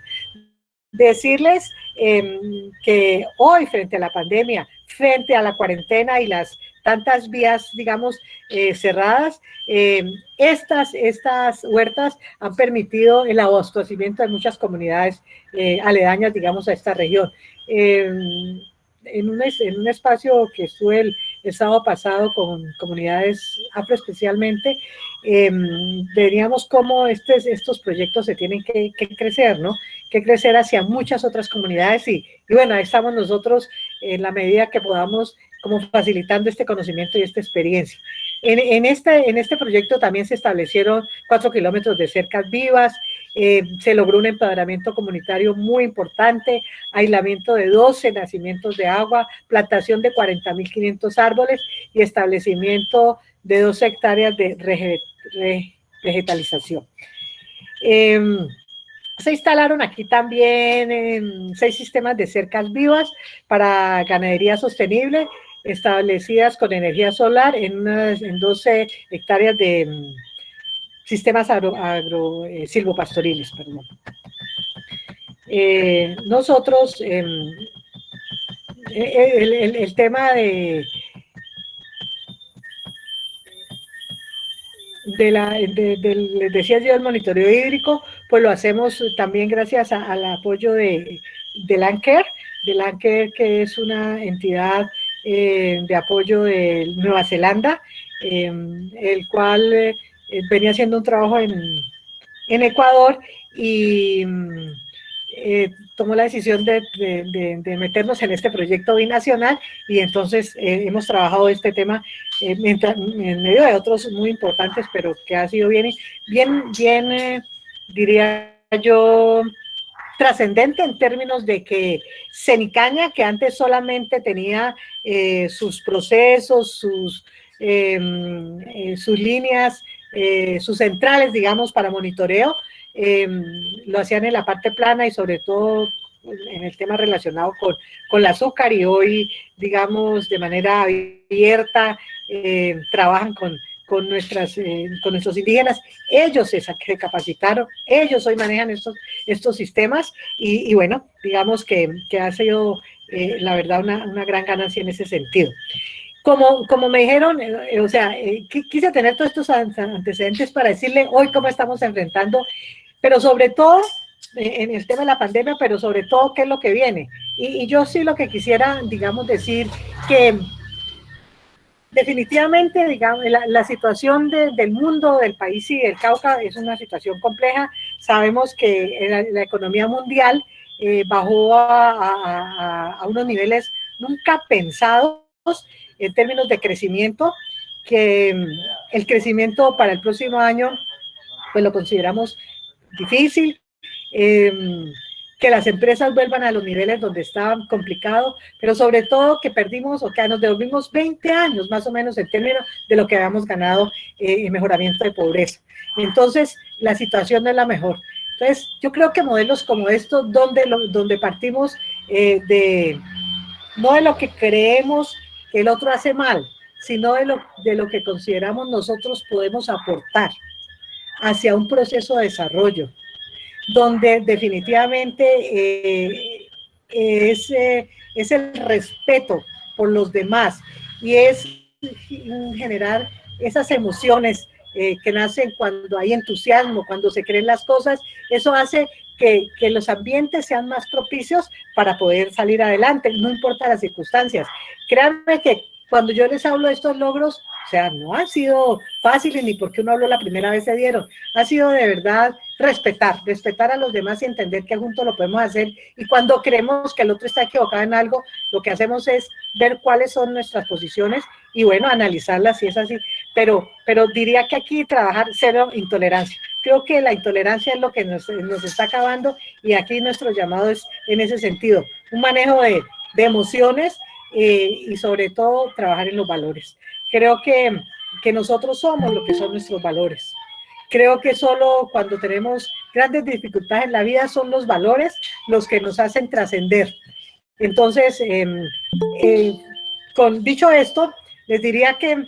Decirles que hoy, frente a la pandemia, frente a la cuarentena y las tantas vías, digamos, cerradas, estas huertas han permitido el abastecimiento de muchas comunidades aledañas, digamos, a esta región. En un espacio que estuve el sábado pasado con comunidades afro especialmente, veríamos cómo estos proyectos se tienen que crecer, ¿no? Que crecer hacia muchas otras comunidades y bueno, ahí estamos nosotros en la medida que podamos como facilitando este conocimiento y esta experiencia. En este proyecto también se establecieron 4 kilómetros de cercas vivas, se logró un empoderamiento comunitario muy importante, aislamiento de 12 nacimientos de agua, plantación de 40.500 árboles y establecimiento de 2 hectáreas de vegetalización. Se instalaron aquí también 6 sistemas de cercas vivas para ganadería sostenible, establecidas con energía solar en 12 hectáreas de sistemas silvopastoriles. Perdón. Nosotros, el tema les decía yo, el monitoreo hídrico, pues lo hacemos también gracias al apoyo de Lancair, que es una entidad de apoyo de Nueva Zelanda, el cual venía haciendo un trabajo en Ecuador y tomó la decisión de meternos en este proyecto binacional y entonces hemos trabajado este tema en medio de otros muy importantes, pero que ha sido bien diría yo, trascendente en términos de que Cenicaña, que antes solamente tenía sus procesos, sus líneas, sus centrales, digamos, para monitoreo, lo hacían en la parte plana y sobre todo en el tema relacionado con el azúcar, y hoy, digamos, de manera abierta trabajan con nuestros indígenas. Ellos se capacitaron, ellos hoy manejan estos sistemas y bueno, digamos que ha sido la verdad una gran ganancia en ese sentido. Como me dijeron, o sea, quise tener todos estos antecedentes para decirle hoy cómo estamos enfrentando, pero sobre todo en el tema de la pandemia, pero sobre todo qué es lo que viene. Y yo sí lo que quisiera, digamos, decir que definitivamente, digamos, la situación del mundo, del país y del Cauca es una situación compleja. Sabemos que la economía mundial bajó a unos niveles nunca pensados en términos de crecimiento, que el crecimiento para el próximo año pues lo consideramos difícil, que las empresas vuelvan a los niveles donde estaban complicados, pero sobre todo que perdimos o que nos devolvimos 20 años más o menos en términos de lo que habíamos ganado en mejoramiento de pobreza. Entonces, la situación no es la mejor. Entonces, yo creo que modelos como estos, donde partimos no de lo que creemos que el otro hace mal, sino de lo que consideramos nosotros podemos aportar hacia un proceso de desarrollo, donde definitivamente es el respeto por los demás y es generar esas emociones que nacen cuando hay entusiasmo, cuando se creen las cosas. Eso hace que los ambientes sean más propicios para poder salir adelante, no importa las circunstancias. Créanme que cuando yo les hablo de estos logros, o sea, no han sido fáciles ni porque uno habló la primera vez se dieron, ha sido de verdad respetar a los demás y entender que juntos lo podemos hacer, y cuando creemos que el otro está equivocado en algo, lo que hacemos es ver cuáles son nuestras posiciones y bueno, analizarlas si es así. pero diría que aquí trabajar cero intolerancia. Creo que la intolerancia es lo que nos está acabando y aquí nuestro llamado es en ese sentido, un manejo de emociones y sobre todo trabajar en los valores. Creo que nosotros somos lo que son nuestros valores. Creo que solo cuando tenemos grandes dificultades en la vida son los valores los que nos hacen trascender. Entonces, dicho esto, les diría que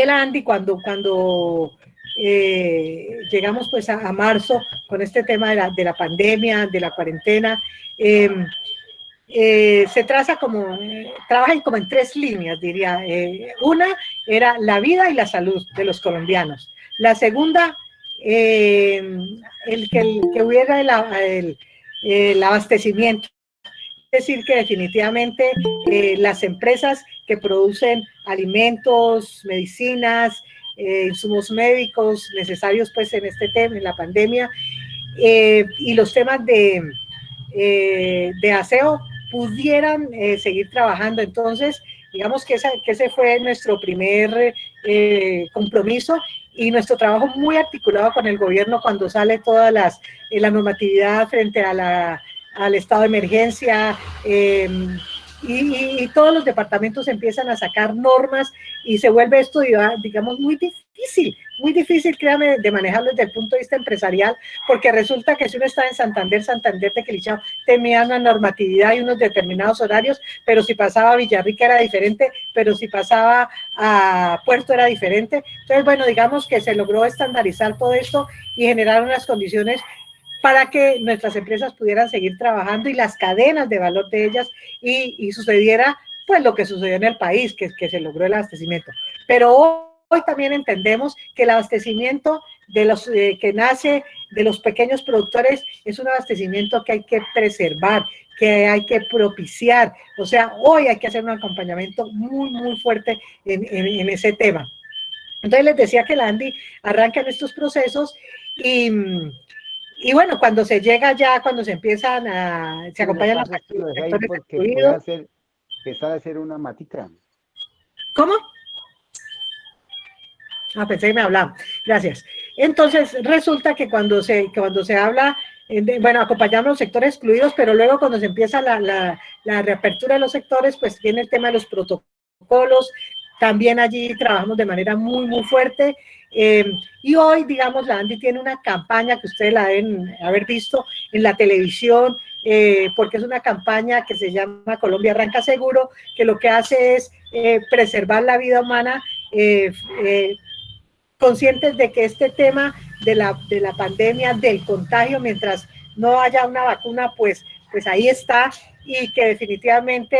la Andy cuando llegamos pues a marzo con este tema de la pandemia, de la cuarentena, se traza trabajan como en 3 líneas, diría. Una era la vida y la salud de los colombianos. La segunda, el que hubiera el abastecimiento. Es decir, que definitivamente las empresas que producen alimentos, medicinas, insumos médicos necesarios pues en este tema, en la pandemia, y los temas de aseo pudieran seguir trabajando. Entonces, digamos que ese fue nuestro primer compromiso y nuestro trabajo muy articulado con el gobierno cuando sale toda la normatividad frente al estado de emergencia, y todos los departamentos empiezan a sacar normas y se vuelve esto, digamos, muy difícil, créame, de manejarlo desde el punto de vista empresarial, porque resulta que si uno está en Santander de Quilichao, tenía una normatividad y unos determinados horarios, pero si pasaba a Villarrica era diferente, pero si pasaba a Puerto era diferente. Entonces, bueno, digamos que se logró estandarizar todo esto y generar unas condiciones para que nuestras empresas pudieran seguir trabajando y las cadenas de valor de ellas y sucediera pues lo que sucedió en el país, que se logró el abastecimiento. Pero hoy también entendemos que el abastecimiento que nace de los pequeños productores es un abastecimiento que hay que preservar, que hay que propiciar. O sea, hoy hay que hacer un acompañamiento muy fuerte en ese tema. Entonces les decía que la Andy arranca en estos procesos y bueno, cuando se llega ya, cuando se empiezan se acompañan los sectores porque puede empezar a hacer una matica. ¿Cómo? Pensé que me hablaba. Gracias. Entonces, resulta que cuando se habla, bueno, acompañamos los sectores excluidos, pero luego cuando se empieza la reapertura de los sectores, pues viene el tema de los protocolos. También allí trabajamos de manera muy fuerte. Y hoy, digamos, la Andy tiene una campaña que ustedes la deben haber visto en la televisión, porque es una campaña que se llama Colombia Arranca Seguro, que lo que hace es preservar la vida humana, conscientes de que este tema de la pandemia, del contagio, mientras no haya una vacuna, pues ahí está, y que definitivamente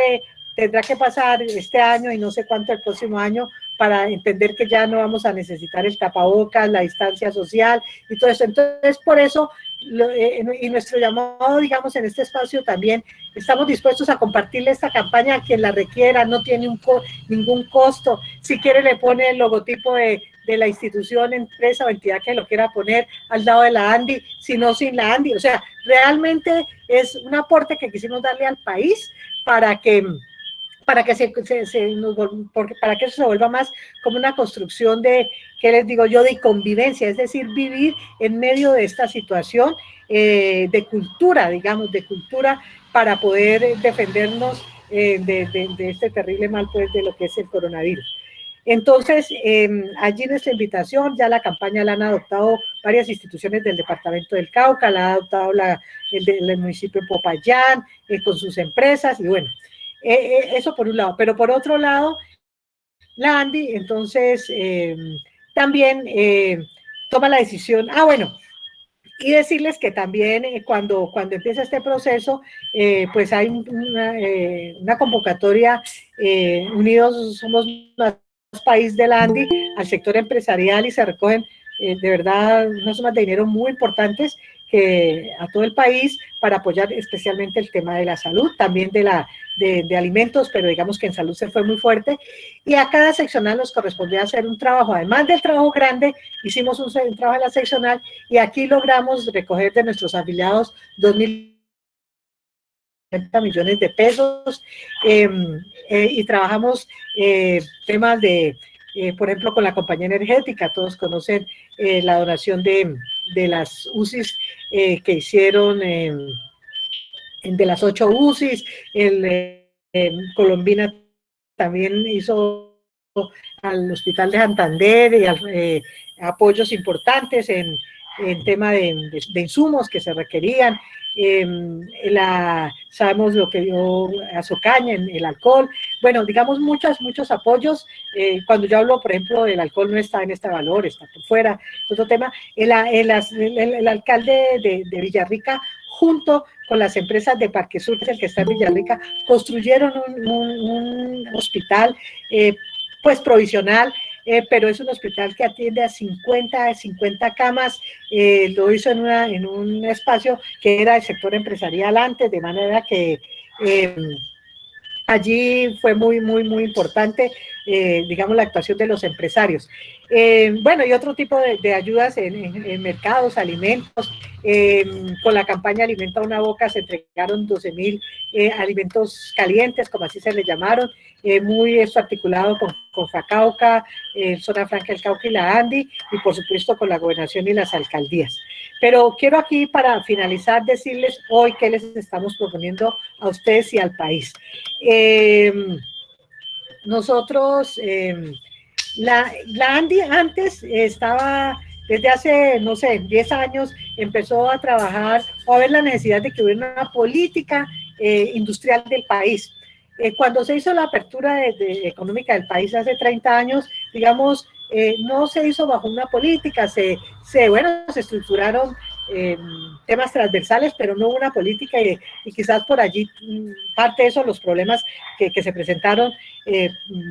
tendrá que pasar este año y no sé cuánto el próximo año para entender que ya no vamos a necesitar el tapabocas, la distancia social y todo eso. Entonces, por eso, y nuestro llamado, digamos, en este espacio también, estamos dispuestos a compartirle esta campaña a quien la requiera, no tiene ningún costo. Si quiere, le pone el logotipo de la institución, empresa o entidad que lo quiera poner al lado de la Andy, si no sin la Andy. O sea, realmente es un aporte que quisimos darle al país para que eso se vuelva más como una construcción de, ¿qué les digo yo?, de convivencia, es decir, vivir en medio de esta situación de cultura, digamos, de cultura para poder defendernos de este terrible mal, pues, de lo que es el coronavirus. Entonces, allí nuestra invitación, ya la campaña la han adoptado varias instituciones del departamento del Cauca, la ha adoptado el municipio de Popayán, con sus empresas, y bueno, eso por un lado. Pero por otro lado, la Andy, entonces, también toma la decisión, bueno, y decirles que también cuando empieza este proceso, pues hay una convocatoria, Unidos Somos Más País de la Andy, al sector empresarial, y se recogen de verdad unas sumas de dinero muy importantes a todo el país para apoyar especialmente el tema de la salud, también de alimentos, pero digamos que en salud se fue muy fuerte, y a cada seccional nos correspondía hacer un trabajo, además del trabajo grande, hicimos un trabajo en la seccional, y aquí logramos recoger de nuestros afiliados 2.000 millones de pesos, y trabajamos temas de por ejemplo, con la compañía energética, todos conocen la donación de las UCIs que hicieron, de las 8 UCIs, Colombina también hizo al Hospital de Santander y apoyos importantes en tema de insumos que se requerían. Sabemos lo que dio Azocaña en el alcohol. Bueno, digamos muchos apoyos. Cuando yo hablo, por ejemplo, del alcohol no está en este valor, está por fuera, es otro tema. El alcalde de Villarrica, junto con las empresas de Parque Sur, el que está en Villarrica, construyeron un hospital pues provisional, pero es un hospital que atiende a 50 camas, lo hizo en un espacio que era el sector empresarial antes, de manera que allí fue muy importante, digamos, la actuación de los empresarios. Bueno, y otro tipo de ayudas en mercados, alimentos. Con la campaña Alimenta una Boca se entregaron 12.000 alimentos calientes, como así se le llamaron, muy esto articulado con FACAUCA, Zona Franca del Cauca y la ANDI, y por supuesto con la gobernación y las alcaldías. Pero quiero aquí, para finalizar, decirles hoy qué les estamos proponiendo a ustedes y al país. Nosotros, la ANDI antes estaba, desde hace, no sé, 10 años, empezó a trabajar o a ver la necesidad de que hubiera una política industrial del país. Cuando se hizo la apertura económica del país hace 30 años, digamos, no se hizo bajo una política, se estructuraron temas transversales, pero no hubo una política y quizás por allí parte de eso, los problemas que se presentaron,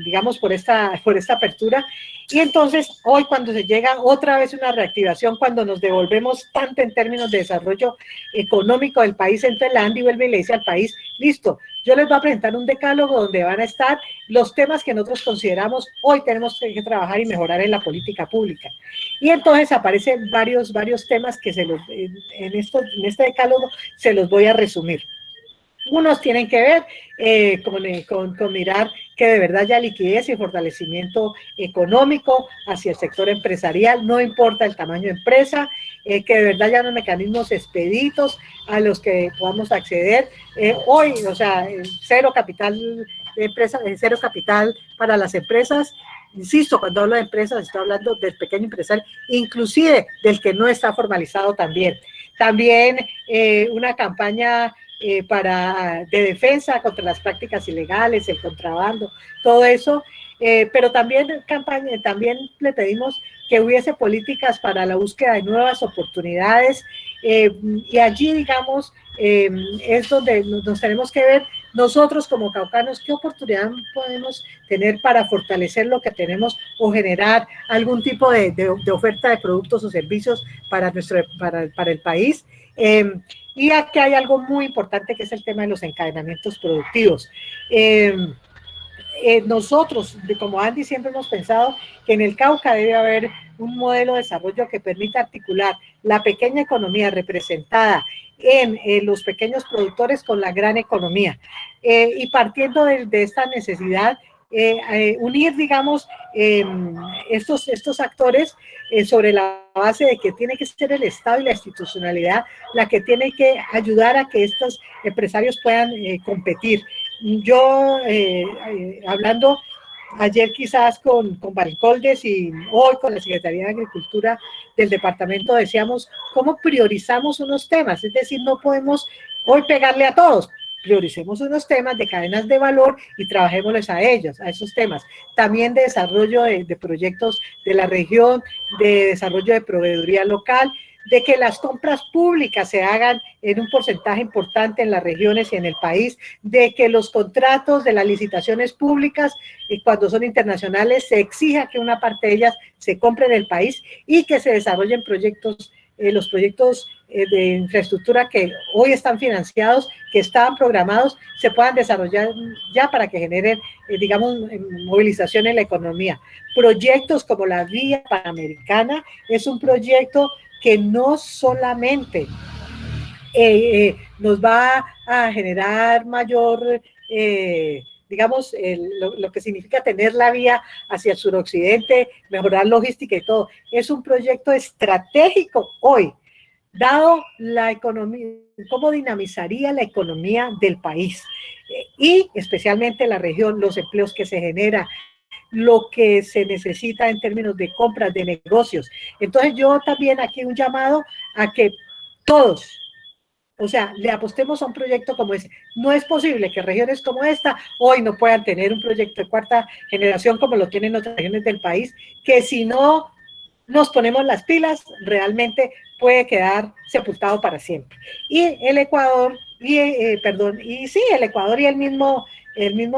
digamos, por esta apertura. Y entonces, hoy cuando se llega otra vez una reactivación, cuando nos devolvemos tanto en términos de desarrollo económico del país, entonces la ANDI vuelve y le dice al país, listo, yo les voy a presentar un decálogo donde van a estar los temas que nosotros consideramos hoy tenemos que trabajar y mejorar en la política pública. Y entonces aparecen varios temas que en este decálogo se los voy a resumir. Unos tienen que ver con mirar que de verdad haya liquidez y fortalecimiento económico hacia el sector empresarial, no importa el tamaño de empresa, que de verdad haya unos mecanismos expeditos a los que podamos acceder. Hoy, o sea, cero capital de empresa, cero capital para las empresas. Insisto, cuando hablo de empresas, estoy hablando del pequeño empresario, inclusive del que no está formalizado también. También una campaña de defensa contra las prácticas ilegales, el contrabando, todo eso, pero también le pedimos que hubiese políticas para la búsqueda de nuevas oportunidades, y allí, digamos, es donde nos tenemos que ver nosotros como caucanos qué oportunidad podemos tener para fortalecer lo que tenemos o generar algún tipo de oferta de productos o servicios para el país. Y aquí hay algo muy importante que es el tema de los encadenamientos productivos. Nosotros, como Andy, siempre hemos pensado que en el Cauca debe haber un modelo de desarrollo que permita articular la pequeña economía representada en los pequeños productores con la gran economía. Y partiendo de esta necesidad, unir, digamos, estos actores sobre la base de que tiene que ser el Estado y la institucionalidad la que tiene que ayudar a que estos empresarios puedan competir. Yo, hablando ayer quizás con Bancoldes y hoy con la Secretaría de Agricultura del departamento, decíamos cómo priorizamos unos temas, es decir, no podemos hoy pegarle a todos, prioricemos unos temas de cadenas de valor y trabajémosles a ellos, a esos temas. También de desarrollo de proyectos de la región, de desarrollo de proveeduría local, de que las compras públicas se hagan en un porcentaje importante en las regiones y en el país, de que los contratos de las licitaciones públicas, cuando son internacionales, se exija que una parte de ellas se compre en el país y que se desarrollen proyectos, los proyectos de infraestructura que hoy están financiados, que estaban programados, se puedan desarrollar ya para que generen, digamos, movilización en la economía. Proyectos como la Vía Panamericana es un proyecto que no solamente nos va a generar mayor digamos, lo que significa tener la vía hacia el suroccidente, mejorar logística y todo. Es un proyecto estratégico hoy, dado la economía, cómo dinamizaría la economía del país y especialmente la región, los empleos que se generan, lo que se necesita en términos de compras, de negocios. Entonces yo también aquí un llamado a que todos, o sea, le apostemos a un proyecto como ese. No es posible que regiones como esta hoy no puedan tener un proyecto de cuarta generación como lo tienen otras regiones del país, que si no nos ponemos las pilas, realmente puede quedar sepultado para siempre. Y el Ecuador, y sí, el Ecuador y el mismo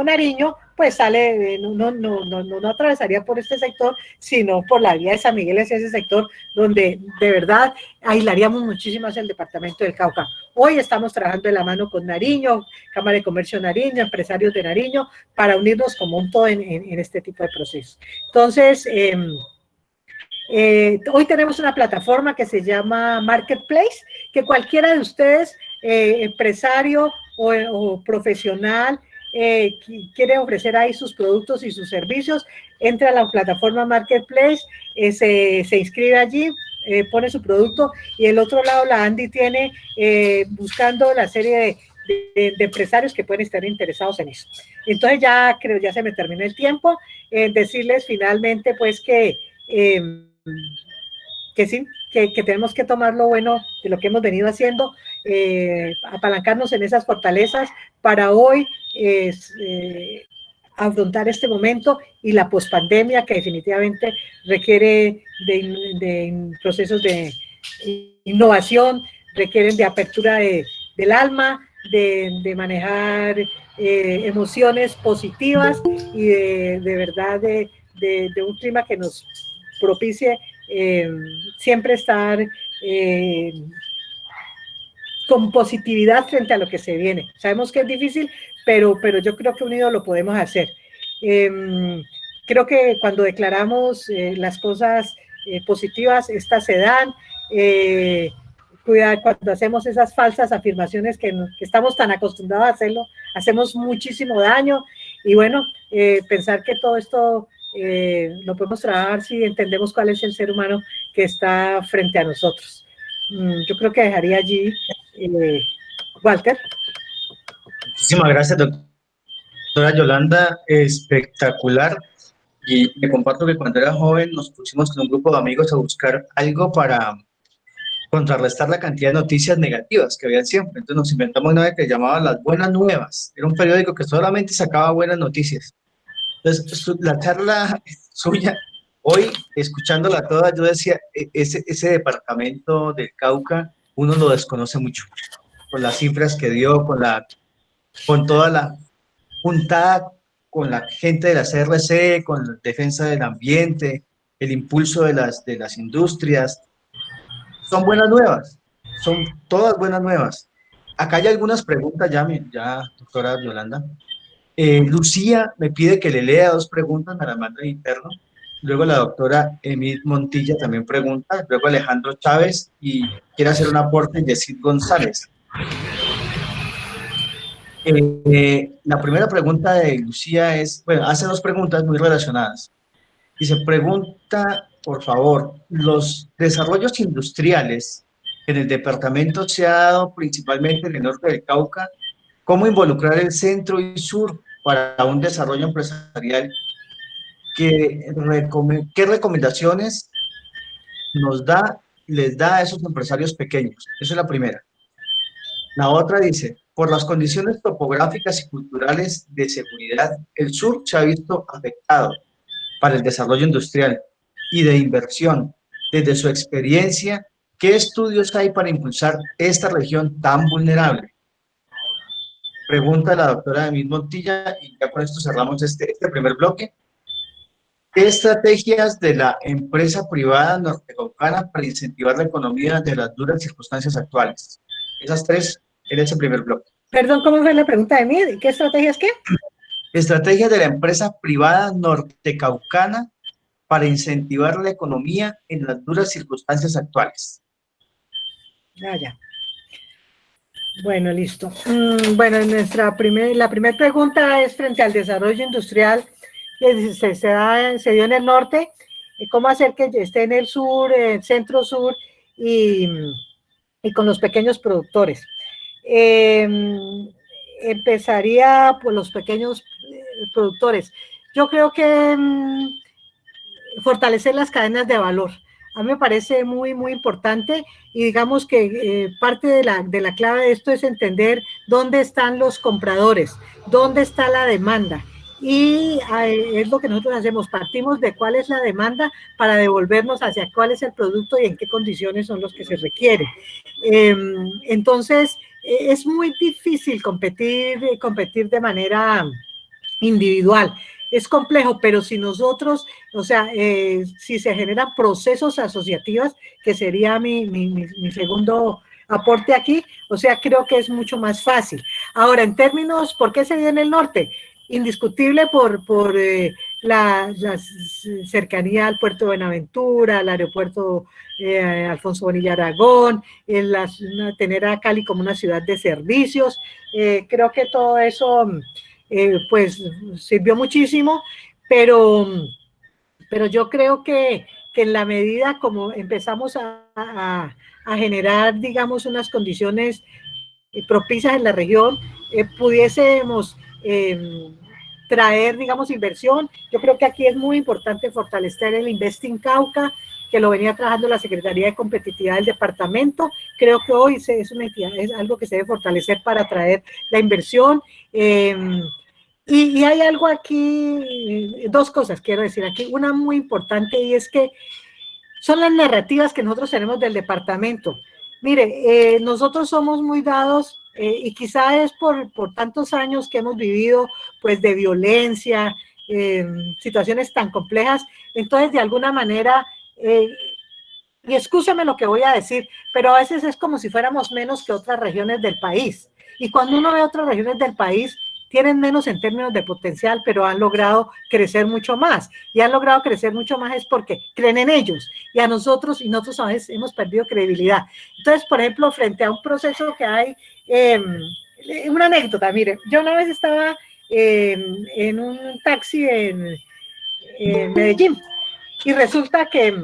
Nariño, pues sale, no atravesaría por este sector, sino por la vía de San Miguel hacia ese sector, donde de verdad aislaríamos muchísimo hacia el departamento del Cauca. Hoy estamos trabajando de la mano con Nariño, Cámara de Comercio Nariño, empresarios de Nariño, para unirnos como un todo en este tipo de procesos. Entonces, hoy tenemos una plataforma que se llama Marketplace, que cualquiera de ustedes, empresario o profesional, quiere ofrecer ahí sus productos y sus servicios, entra a la plataforma Marketplace, se inscribe allí, pone su producto, y el otro lado la Andy tiene buscando la serie de empresarios que pueden estar interesados en eso. Entonces ya creo, ya se me terminó el tiempo, decirles finalmente pues que sí, que tenemos que tomar lo bueno de lo que hemos venido haciendo, apalancarnos en esas fortalezas para hoy afrontar este momento y la pospandemia, que definitivamente requiere de procesos de innovación, requieren de apertura del alma, de manejar emociones positivas y de verdad de un clima que nos propicie siempre estar con positividad frente a lo que se viene. Sabemos que es difícil, pero yo creo que unidos lo podemos hacer. Creo que cuando declaramos las cosas positivas, estas se dan. Cuidado, cuando hacemos esas falsas afirmaciones que estamos tan acostumbrados a hacerlo, hacemos muchísimo daño. Y bueno, pensar que todo esto lo podemos trabajar si entendemos cuál es el ser humano que está frente a nosotros. Yo creo que dejaría allí, Walter. Muchísimas gracias, doctora Yolanda, espectacular. Y me comparto que cuando era joven nos pusimos con un grupo de amigos a buscar algo para contrarrestar la cantidad de noticias negativas que había siempre. Entonces nos inventamos una que llamaba Las Buenas Nuevas. Era un periódico que solamente sacaba buenas noticias. Entonces, la charla suya, hoy, escuchándola toda, yo decía, ese departamento del Cauca, uno lo desconoce mucho, con las cifras que dio, con toda la juntada con la gente de la CRC, con la defensa del ambiente, el impulso de las industrias. Son buenas nuevas, son todas buenas nuevas. Acá hay algunas preguntas ya doctora Yolanda. Lucía me pide que le lea dos preguntas, me las manda en interno. Luego la doctora Emil Montilla también pregunta. Luego Alejandro Chávez y quiere hacer un aporte Yesid González. La primera pregunta de Lucía es, bueno, hace dos preguntas muy relacionadas. Dice, pregunta, por favor, los desarrollos industriales en el departamento se ha dado principalmente en el norte del Cauca. ¿Cómo involucrar el centro y sur para un desarrollo empresarial? ¿Qué recomendaciones les da a esos empresarios pequeños? Esa es la primera. La otra dice, por las condiciones topográficas y culturales de seguridad, el sur se ha visto afectado para el desarrollo industrial y de inversión. Desde su experiencia, ¿qué estudios hay para impulsar esta región tan vulnerable? Pregunta la doctora Emil Montilla, y ya con esto cerramos este primer bloque. ¿Qué estrategias de la empresa privada nortecaucana para incentivar la economía de las duras circunstancias actuales? Esas tres en ese primer bloque. Perdón, ¿cómo fue la pregunta de mí? ¿Qué estrategias qué? Estrategias de la empresa privada nortecaucana para incentivar la economía en las duras circunstancias actuales. Ya. Bueno, listo. Bueno, la primera pregunta es frente al desarrollo industrial que se dio en el norte, cómo hacer que esté en el sur, centro sur y con los pequeños productores. Empezaría por los pequeños productores. Yo creo que fortalecer las cadenas de valor. A mí me parece muy, muy importante y digamos que parte de la clave de esto es entender dónde están los compradores, dónde está la demanda. Y es lo que nosotros hacemos, partimos de cuál es la demanda para devolvernos hacia cuál es el producto y en qué condiciones son los que se requieren. Entonces, es muy difícil competir de manera individual. Es complejo, pero si nosotros, o sea, si se generan procesos asociativos, que sería mi segundo aporte aquí, o sea, creo que es mucho más fácil. Ahora, en términos, ¿por qué se dio en el norte? Indiscutible por la cercanía al puerto de Buenaventura, al aeropuerto Alfonso Bonilla Aragón, tener a Cali como una ciudad de servicios, creo que todo eso pues sirvió muchísimo, pero yo creo que en la medida como empezamos a generar, digamos, unas condiciones propicias en la región, pudiésemos traer, digamos, inversión. Yo creo que aquí es muy importante fortalecer el Investing Cauca, que lo venía trabajando la Secretaría de Competitividad del departamento. Creo que hoy es una entidad, es algo que se debe fortalecer para atraer la inversión. Y hay algo aquí, dos cosas quiero decir aquí. Una muy importante y es que son las narrativas que nosotros tenemos del departamento. Mire, nosotros somos muy dados, y quizá es por tantos años que hemos vivido, pues, de violencia, situaciones tan complejas, entonces, de alguna manera, y escúchame lo que voy a decir, pero a veces es como si fuéramos menos que otras regiones del país. Y cuando uno ve otras regiones del país, tienen menos en términos de potencial, pero han logrado crecer mucho más. Y han logrado crecer mucho más es porque creen en ellos. Y nosotros a veces hemos perdido credibilidad. Entonces, por ejemplo, frente a un proceso que hay, una anécdota, mire, yo una vez estaba en un taxi en Medellín y resulta que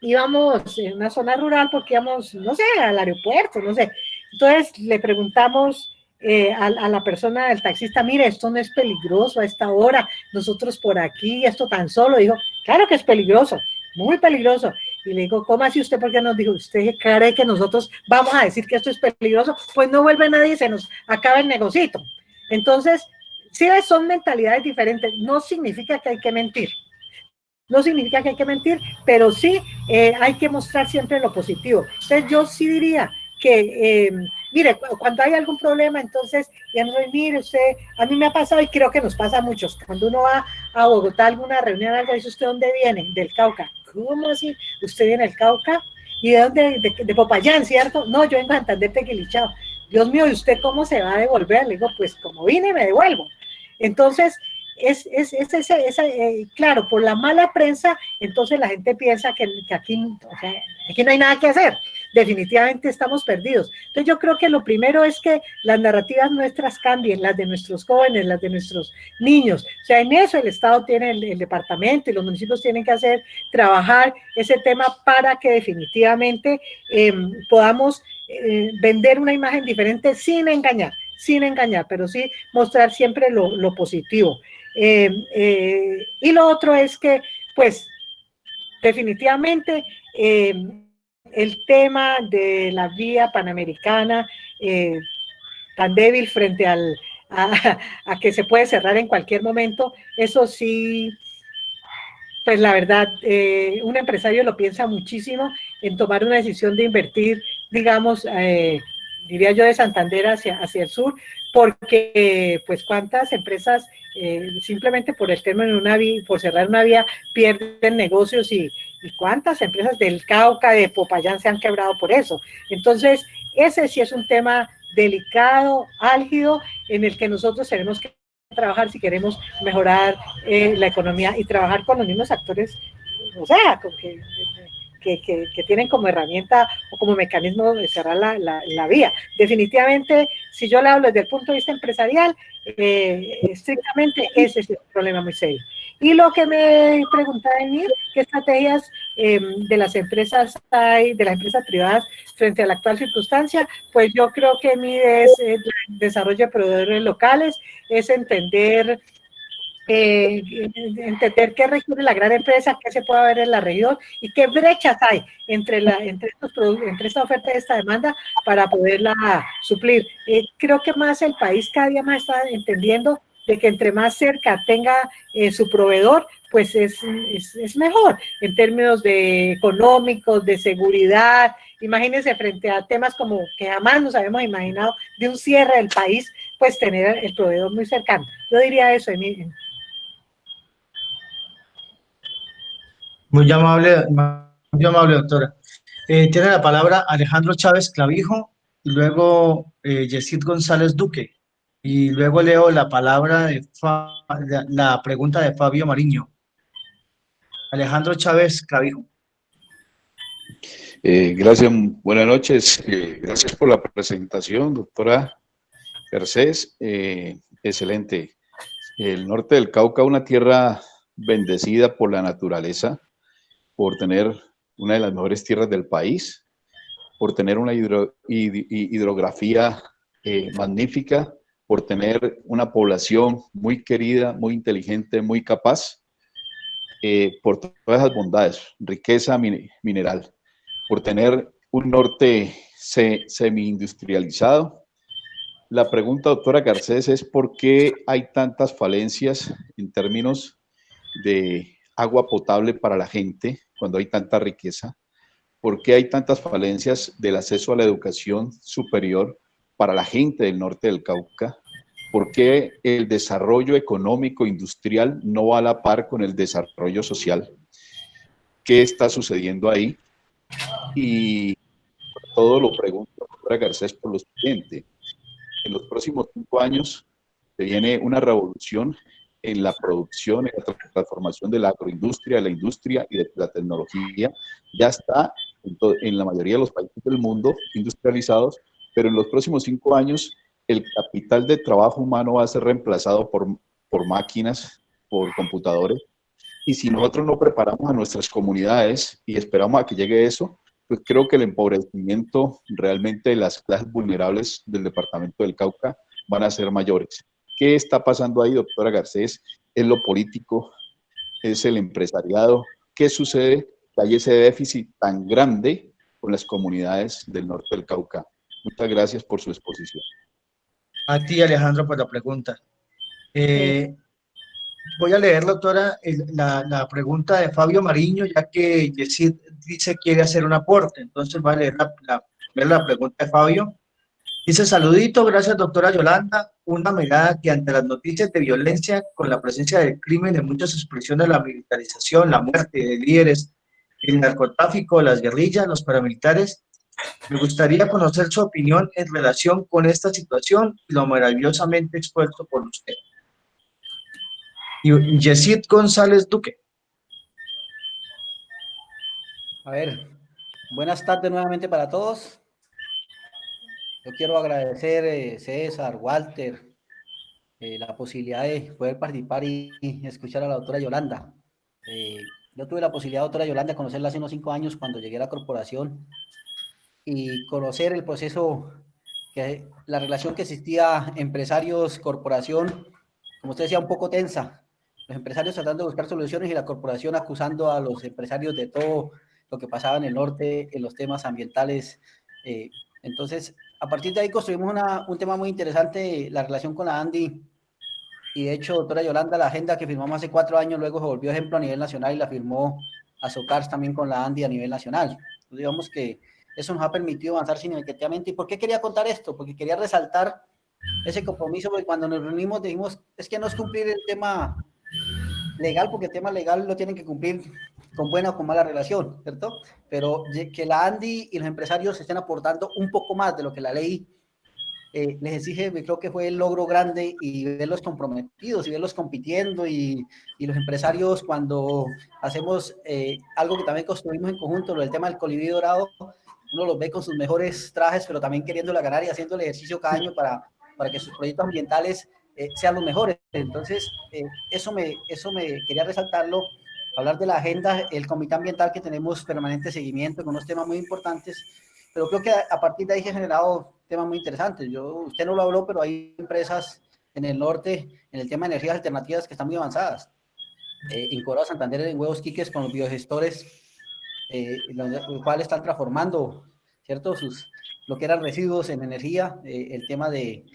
íbamos en una zona rural porque íbamos, no sé, al aeropuerto, no sé. Entonces le preguntamos a la persona, del taxista, mire, esto no es peligroso a esta hora, nosotros por aquí, esto tan solo. Dijo, claro que es peligroso, muy peligroso. Y le digo, ¿cómo así usted? Porque nos dijo, ¿usted cree que nosotros vamos a decir que esto es peligroso? Pues no vuelve nadie y se nos acaba el negocito. Entonces, sí, son mentalidades diferentes, no significa que hay que mentir. No significa que hay que mentir, pero sí hay que mostrar siempre lo positivo. Entonces yo sí diría que, mire, cuando hay algún problema, entonces, mire, usted, a mí me ha pasado y creo que nos pasa a muchos, cuando uno va a Bogotá a alguna reunión, algo, dice, ¿usted dónde viene? Del Cauca. ¿Cómo así? ¿Usted viene del Cauca? ¿Y de dónde? De Popayán, ¿cierto? No, yo vengo a Santander, Tequilichao. Dios mío, ¿y usted cómo se va a devolver? Le digo, pues como vine, me devuelvo. Entonces, claro, por la mala prensa, entonces la gente piensa que aquí, o sea, aquí no hay nada que hacer. Definitivamente estamos perdidos. Entonces yo creo que lo primero es que las narrativas nuestras cambien, las de nuestros jóvenes, las de nuestros niños. O sea, en eso el Estado tiene, el departamento y los municipios tienen que trabajar ese tema para que definitivamente podamos vender una imagen diferente sin engañar, pero sí mostrar siempre lo positivo. Y lo otro es que, pues, definitivamente el tema de la vía panamericana tan débil frente a que se puede cerrar en cualquier momento, eso sí, pues la verdad, un empresario lo piensa muchísimo en tomar una decisión de invertir, digamos, diría yo, de Santander hacia el sur, porque pues cuántas empresas simplemente por el tema de una vía, por cerrar una vía, pierden negocios y cuántas empresas del Cauca, de Popayán se han quebrado por eso. Entonces, ese sí es un tema delicado, álgido, en el que nosotros tenemos que trabajar si queremos mejorar la economía y trabajar con los mismos actores, o sea, con que que tienen como herramienta o como mecanismo de cerrar la vía. Definitivamente, si yo le hablo desde el punto de vista empresarial, estrictamente ese es un problema muy serio. Y lo que me preguntaba Emir, ¿qué estrategias de las empresas hay, de las empresas privadas frente a la actual circunstancia? Pues yo creo que Emir es el desarrollo de proveedores locales, es entender qué requiere la gran empresa, qué se puede ver en la región y qué brechas hay entre esta oferta y esta demanda para poderla suplir. Creo que más el país cada día más está entendiendo de que entre más cerca tenga su proveedor, pues es mejor en términos de económicos, de seguridad. Imagínense frente a temas como que jamás nos habíamos imaginado de un cierre del país, pues tener el proveedor muy cercano. Yo diría eso, Emilio. Muy amable, doctora. Tiene la palabra Alejandro Chávez Clavijo y luego Yesid González Duque. Y luego leo la palabra la pregunta de Fabio Mariño. Alejandro Chávez Clavijo. Gracias, buenas noches. Gracias por la presentación, doctora Garcés. Excelente. El norte del Cauca, una tierra bendecida por la naturaleza, por tener una de las mejores tierras del país, por tener una hidrografía magnífica, por tener una población muy querida, muy inteligente, muy capaz, por todas esas bondades, riqueza mineral, por tener un norte semi-industrializado. La pregunta, doctora Garcés, es ¿por qué hay tantas falencias en términos de agua potable para la gente cuando hay tanta riqueza? ¿Por qué hay tantas falencias del acceso a la educación superior para la gente del norte del Cauca? ¿Por qué el desarrollo económico industrial no va a la par con el desarrollo social? ¿Qué está sucediendo ahí? Y todo lo pregunto, doctora Garcés, por lo siguiente. En los próximos 5 años se viene una revolución en la producción, en la transformación de la agroindustria, de la industria y de la tecnología. Ya está en la mayoría de los países del mundo industrializados, pero en los próximos 5 años el capital de trabajo humano va a ser reemplazado por máquinas, por computadores. Y si nosotros no preparamos a nuestras comunidades y esperamos a que llegue eso, pues creo que el empobrecimiento realmente de las clases vulnerables del departamento del Cauca van a ser mayores. ¿Qué está pasando ahí, doctora Garcés? ¿Es lo político? ¿Es el empresariado? ¿Qué sucede que hay ese déficit tan grande con las comunidades del norte del Cauca? Muchas gracias por su exposición. A ti, Alejandro, por la pregunta. Voy a leer, doctora, la pregunta de Fabio Mariño, ya que Yesid dice quiere hacer un aporte. Entonces voy a leer la pregunta de Fabio. Dice, saludito, gracias doctora Yolanda. Una mirada que ante las noticias de violencia, con la presencia del crimen, de muchas expresiones de la militarización, la muerte de líderes, el narcotráfico, las guerrillas, los paramilitares, me gustaría conocer su opinión en relación con esta situación y lo maravillosamente expuesto por usted. Y Yesid González Duque. A ver, buenas tardes nuevamente para todos. Yo quiero agradecer, César, Walter, la posibilidad de poder participar y escuchar a la doctora Yolanda. Yo tuve la posibilidad, doctora Yolanda, de conocerla hace unos 5 años cuando llegué a la corporación y conocer el proceso, la relación que existía empresarios-corporación, como usted decía, un poco tensa. Los empresarios tratando de buscar soluciones y la corporación acusando a los empresarios de todo lo que pasaba en el norte, en los temas ambientales. Entonces, a partir de ahí construimos un tema muy interesante, la relación con la ANDI. Y de hecho, doctora Yolanda, la agenda que firmamos hace 4 años, luego se volvió ejemplo a nivel nacional y la firmó Azocars también con la ANDI a nivel nacional. Entonces, digamos que eso nos ha permitido avanzar significativamente. ¿Y por qué quería contar esto? Porque quería resaltar ese compromiso, porque cuando nos reunimos dijimos, es que no es cumplir el tema legal, porque el tema legal lo tienen que cumplir con buena o con mala relación, ¿cierto? Pero que la ANDI y los empresarios estén aportando un poco más de lo que la ley les exige, creo que fue el logro grande y verlos comprometidos y verlos compitiendo y los empresarios cuando hacemos algo que también construimos en conjunto, el tema del colibrí dorado, uno los ve con sus mejores trajes, pero también queriéndole ganar y haciendo el ejercicio cada año para que sus proyectos ambientales sean los mejores. Entonces, eso me quería resaltarlo, hablar de la agenda, el comité ambiental que tenemos permanente seguimiento con unos temas muy importantes, pero creo que a partir de ahí se han generado temas muy interesantes. Usted no lo habló, pero hay empresas en el norte, en el tema de energías alternativas que están muy avanzadas. En Corado Santander, en Huevos Quiques, con los biogestores, los cuales están transformando, ¿cierto? Lo que eran residuos en energía, el tema de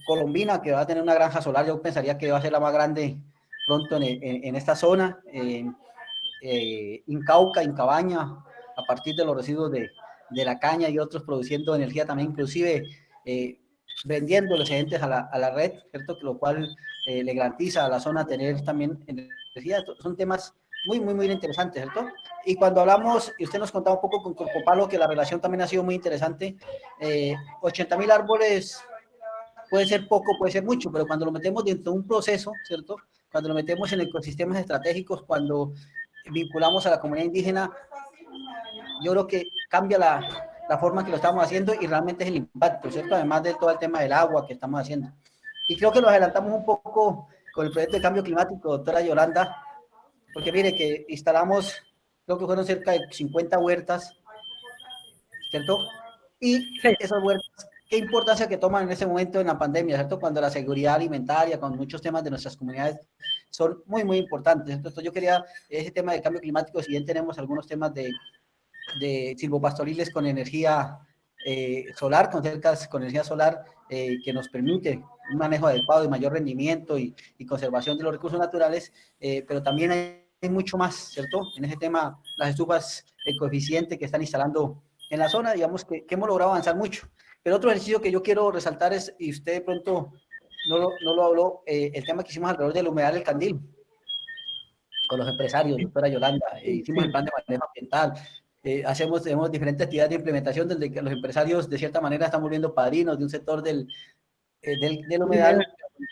Colombina, que va a tener una granja solar, yo pensaría que va a ser la más grande pronto en esta zona, Incauca, Incabaña, a partir de los residuos de la caña y otros produciendo energía también, inclusive vendiendo los excedentes a la red, ¿cierto? Lo cual le garantiza a la zona tener también energía. Son temas muy, muy, muy interesantes, ¿cierto? Y cuando hablamos, y usted nos contaba un poco con Corcopalo, que la relación también ha sido muy interesante, 80.000 árboles puede ser poco, puede ser mucho, pero cuando lo metemos dentro de un proceso, ¿cierto? Cuando lo metemos en ecosistemas estratégicos, cuando vinculamos a la comunidad indígena, yo creo que cambia la forma que lo estamos haciendo y realmente es el impacto, ¿cierto? Además de todo el tema del agua que estamos haciendo. Y creo que nos adelantamos un poco con el proyecto de cambio climático, doctora Yolanda, porque mire que instalamos, creo que fueron cerca de 50 huertas, ¿cierto? Y esas huertas, ¿qué importancia que toman en ese momento en la pandemia, ¿cierto? Cuando la seguridad alimentaria, con muchos temas de nuestras comunidades son muy, muy importantes. Entonces yo quería, ese tema de cambio climático, si bien tenemos algunos temas de silvopastoriles con energía solar, con cercas con energía solar, que nos permite un manejo adecuado y mayor rendimiento y conservación de los recursos naturales, pero también hay mucho más, ¿cierto? En ese tema, las estufas coeficiente que están instalando en la zona, digamos que hemos logrado avanzar mucho. Pero otro ejercicio que yo quiero resaltar es, y usted de pronto no lo habló, el tema que hicimos alrededor del humedal del Candil, con los empresarios, doctora Yolanda, hicimos el plan de manejo ambiental, tenemos diferentes actividades de implementación desde que los empresarios de cierta manera están volviendo padrinos de un sector del humedal,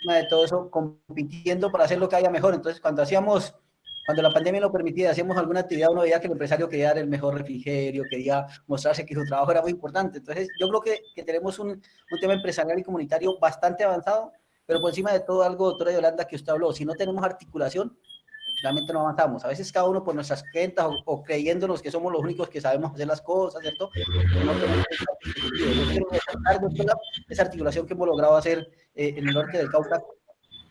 de todo eso, compitiendo para hacer lo que haya mejor. Entonces, cuando la pandemia lo permitía, hacíamos alguna actividad, uno veía que el empresario quería dar el mejor refrigerio, quería mostrarse que su trabajo era muy importante. Entonces, yo creo que tenemos un tema empresarial y comunitario bastante avanzado, pero por encima de todo algo, doctora Yolanda, que usted habló, si no tenemos articulación, realmente no avanzamos. A veces cada uno por nuestras cuentas o creyéndonos que somos los únicos que sabemos hacer las cosas, ¿cierto? Pero no tenemos esa articulación que hemos logrado hacer en el norte del Cauca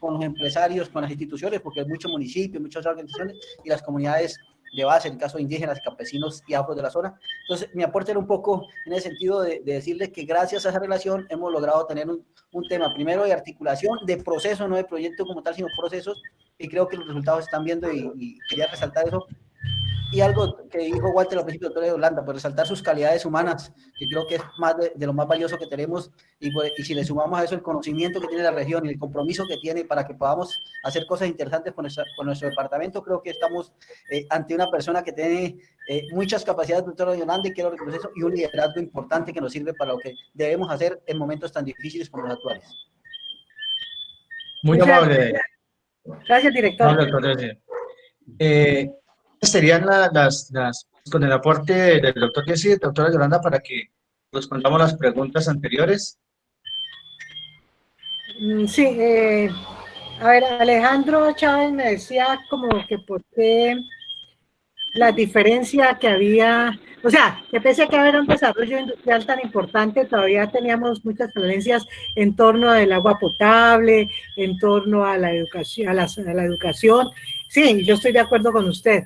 con los empresarios, con las instituciones, porque hay muchos municipios, muchas organizaciones y las comunidades de base, en el caso de indígenas, campesinos y afros de la zona. Entonces, mi aporte era un poco en el sentido de decirles que gracias a esa relación hemos logrado tener un tema, primero de articulación, de proceso, no de proyecto como tal, sino procesos, y creo que los resultados se están viendo y quería resaltar eso. Y algo que dijo Walter al principio, doctor de Holanda, pues resaltar sus calidades humanas, que creo que es más de lo más valioso que tenemos, y si le sumamos a eso el conocimiento que tiene la región y el compromiso que tiene para que podamos hacer cosas interesantes con nuestro departamento, creo que estamos ante una persona que tiene muchas capacidades, doctor Yolanda, y quiero reconocer eso, y un liderazgo importante que nos sirve para lo que debemos hacer en momentos tan difíciles como los actuales. Muy amable. Gracias, director. No, doctor, serían con el aporte del doctor Jesse y de la doctora Yolanda para que respondamos las preguntas anteriores. Sí, a ver, Alejandro Chávez me decía como que por qué la diferencia que había, o sea, que pese a que había un desarrollo industrial tan importante, todavía teníamos muchas falencias en torno al agua potable, en torno a la educación, a la educación. Sí, yo estoy de acuerdo con usted.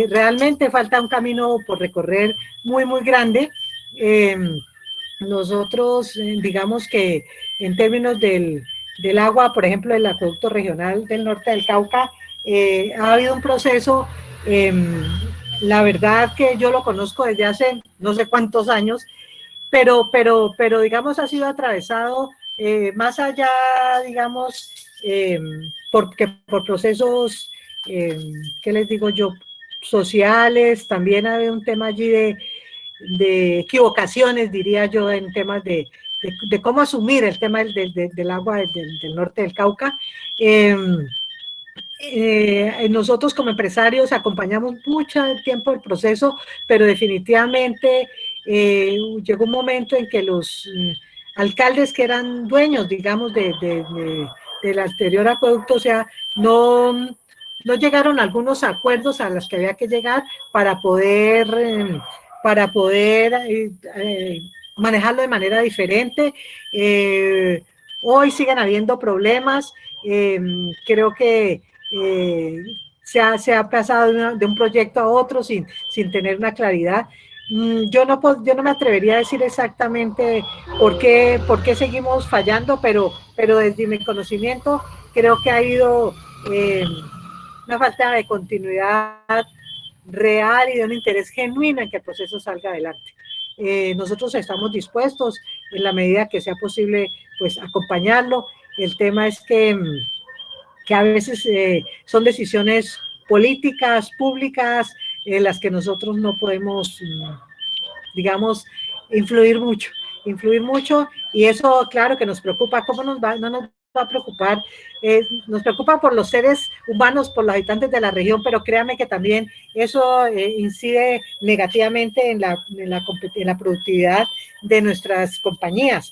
Realmente falta un camino por recorrer muy, muy grande. Nosotros, digamos que en términos del agua, por ejemplo, del acueducto regional del norte del Cauca, ha habido un proceso, la verdad que yo lo conozco desde hace no sé cuántos años, pero digamos ha sido atravesado más allá, digamos, por procesos, ¿qué les digo yo?, sociales. También ha habido un tema allí de equivocaciones, diría yo, en temas de de cómo asumir el tema del agua del norte del Cauca. Nosotros como empresarios acompañamos mucho tiempo el proceso, pero definitivamente llegó un momento en que los alcaldes que eran dueños, digamos, del anterior acueducto, o sea, no llegaron a algunos acuerdos a los que había que llegar para poder manejarlo de manera diferente. Hoy siguen habiendo problemas. Creo que se ha pasado de un proyecto a otro sin tener una claridad. Yo no me atrevería a decir exactamente por qué seguimos fallando, pero desde mi conocimiento creo que ha habido una falta de continuidad real y de un interés genuino en que el proceso salga adelante. Nosotros estamos dispuestos en la medida que sea posible pues acompañarlo. El tema es que a veces son decisiones políticas, públicas, en las que nosotros no podemos, digamos, influir mucho, y eso, claro, que nos preocupa. ¿Cómo no nos va a preocupar? Nos preocupa por los seres humanos, por los habitantes de la región, pero créanme que también eso incide negativamente en la productividad de nuestras compañías,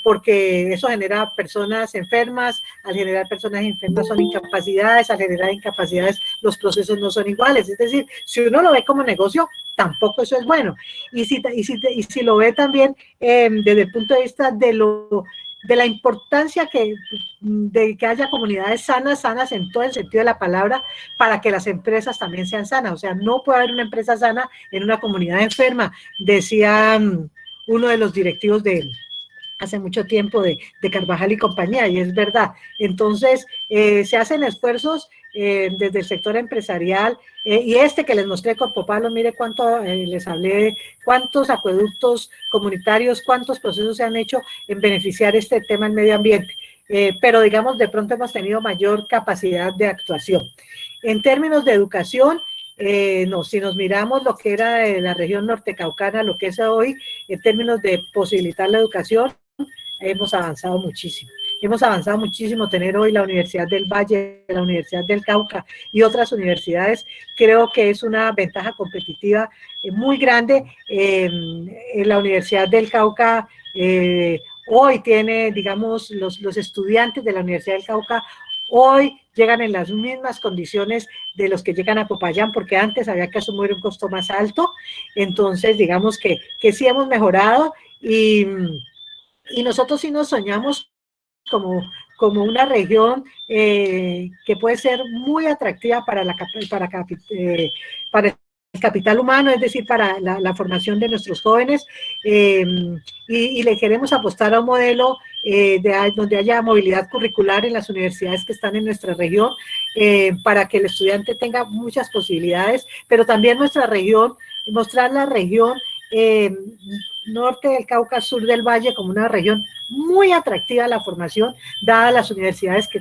porque eso genera personas enfermas. Al generar personas enfermas son incapacidades, al generar incapacidades los procesos no son iguales. Es decir, si uno lo ve como negocio, tampoco eso es bueno. Y si lo ve también desde el punto de vista de la importancia de que haya comunidades sanas en todo el sentido de la palabra, para que las empresas también sean sanas. O sea, no puede haber una empresa sana en una comunidad enferma, decía uno de los directivos hace mucho tiempo de Carvajal y compañía, y es verdad. Entonces, se hacen esfuerzos desde el sector empresarial, y que les mostré con Popalo, mire cuánto les hablé, cuántos acueductos comunitarios, cuántos procesos se han hecho en beneficiar este tema en medio ambiente, pero digamos, de pronto hemos tenido mayor capacidad de actuación. En términos de educación, si nos miramos lo que era la región nortecaucana, lo que es hoy, en términos de posibilitar la educación, hemos avanzado muchísimo. Tener hoy la Universidad del Valle, la Universidad del Cauca y otras universidades, creo que es una ventaja competitiva muy grande. La Universidad del Cauca hoy tiene, digamos, los estudiantes de la Universidad del Cauca hoy llegan en las mismas condiciones de los que llegan a Popayán, porque antes había que asumir un costo más alto. Entonces, digamos que sí hemos mejorado, y nosotros sí nos soñamos como una región que puede ser muy atractiva para el capital humano, es decir, para la formación de nuestros jóvenes, y le queremos apostar a un modelo donde haya movilidad curricular en las universidades que están en nuestra región, para que el estudiante tenga muchas posibilidades, pero también nuestra región, mostrar la región norte del Cauca, sur del Valle, como una región muy atractiva a la formación, dadas las universidades que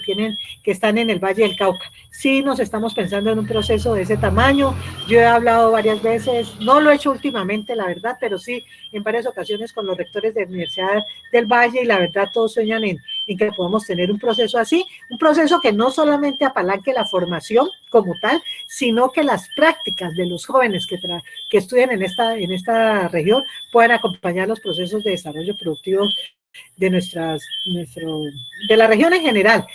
están en el Valle del Cauca. Sí nos estamos pensando en un proceso de ese tamaño. Yo he hablado varias veces, no lo he hecho últimamente, la verdad, pero sí en varias ocasiones con los rectores de la Universidad del Valle, y la verdad todos sueñan en que podamos tener un proceso así, un proceso que no solamente apalanque la formación como tal, sino que las prácticas de los jóvenes que estudian en esta región puedan acompañar los procesos de desarrollo productivo de la región en general.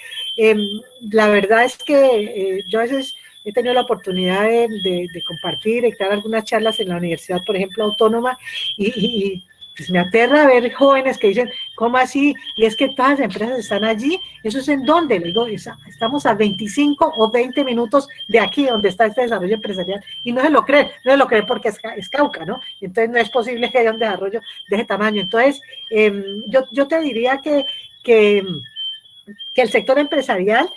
La verdad es que yo a veces he tenido la oportunidad de compartir, de dar algunas charlas en la Universidad, por ejemplo, Autónoma, y pues me aterra ver jóvenes que dicen, ¿cómo así? Y es que todas las empresas están allí. ¿Eso es en dónde? Le digo, estamos a 25 o 20 minutos de aquí, donde está este desarrollo empresarial, y no se lo creen porque es Cauca, ¿no? Entonces no es posible que haya un desarrollo de ese tamaño. Entonces, yo te diría que el sector empresarial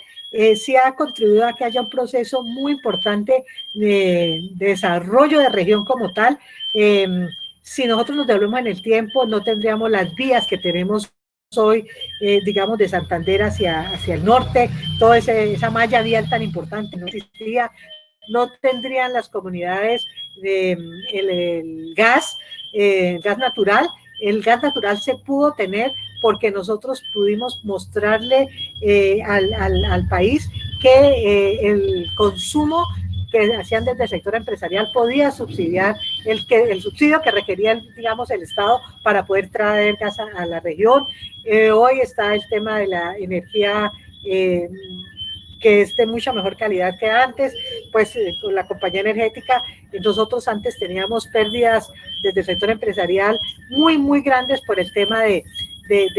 sí ha contribuido a que haya un proceso muy importante de desarrollo de región como tal. Si nosotros nos devolvemos en el tiempo, no tendríamos las vías que tenemos hoy, digamos, de Santander hacia el norte, toda esa malla vial tan importante no existiría, no tendrían las comunidades el gas natural, el gas natural se pudo tener porque nosotros pudimos mostrarle al país que el consumo que hacían desde el sector empresarial podía subsidiar el subsidio que requería, digamos, el Estado para poder traer gas a la región. Hoy está el tema de la energía que es de mucha mejor calidad que antes, pues con la compañía energética, nosotros antes teníamos pérdidas desde el sector empresarial muy, muy grandes por el tema de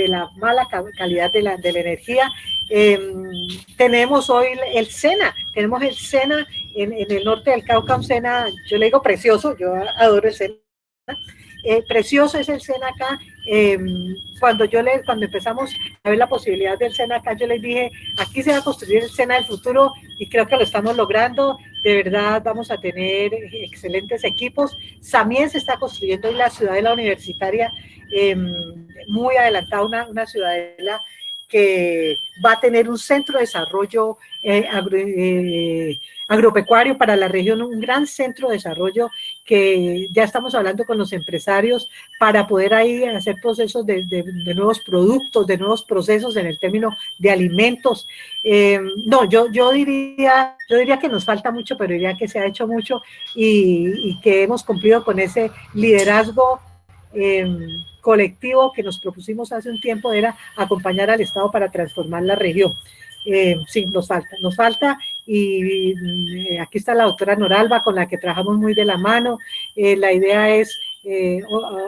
la mala calidad de la energía. Tenemos hoy el SENA, tenemos el SENA en el norte del Cauca, un SENA, yo le digo precioso, yo adoro el SENA. Precioso es el SENA acá. Cuando empezamos a ver la posibilidad del SENA acá, yo les dije, aquí se va a construir el SENA del futuro y creo que lo estamos logrando. De verdad vamos a tener excelentes equipos. También se está construyendo hoy la ciudadela universitaria, muy adelantada, una ciudadela que va a tener un centro de desarrollo agropecuario para la región, un gran centro de desarrollo que ya estamos hablando con los empresarios para poder ahí hacer procesos de nuevos productos, de nuevos procesos en el término de alimentos. No, yo diría que nos falta mucho, pero diría que se ha hecho mucho y que hemos cumplido con ese liderazgo colectivo que nos propusimos hace un tiempo, era acompañar al Estado para transformar la región. Sí, nos falta y aquí está la doctora Noralba con la que trabajamos muy de la mano. La idea es,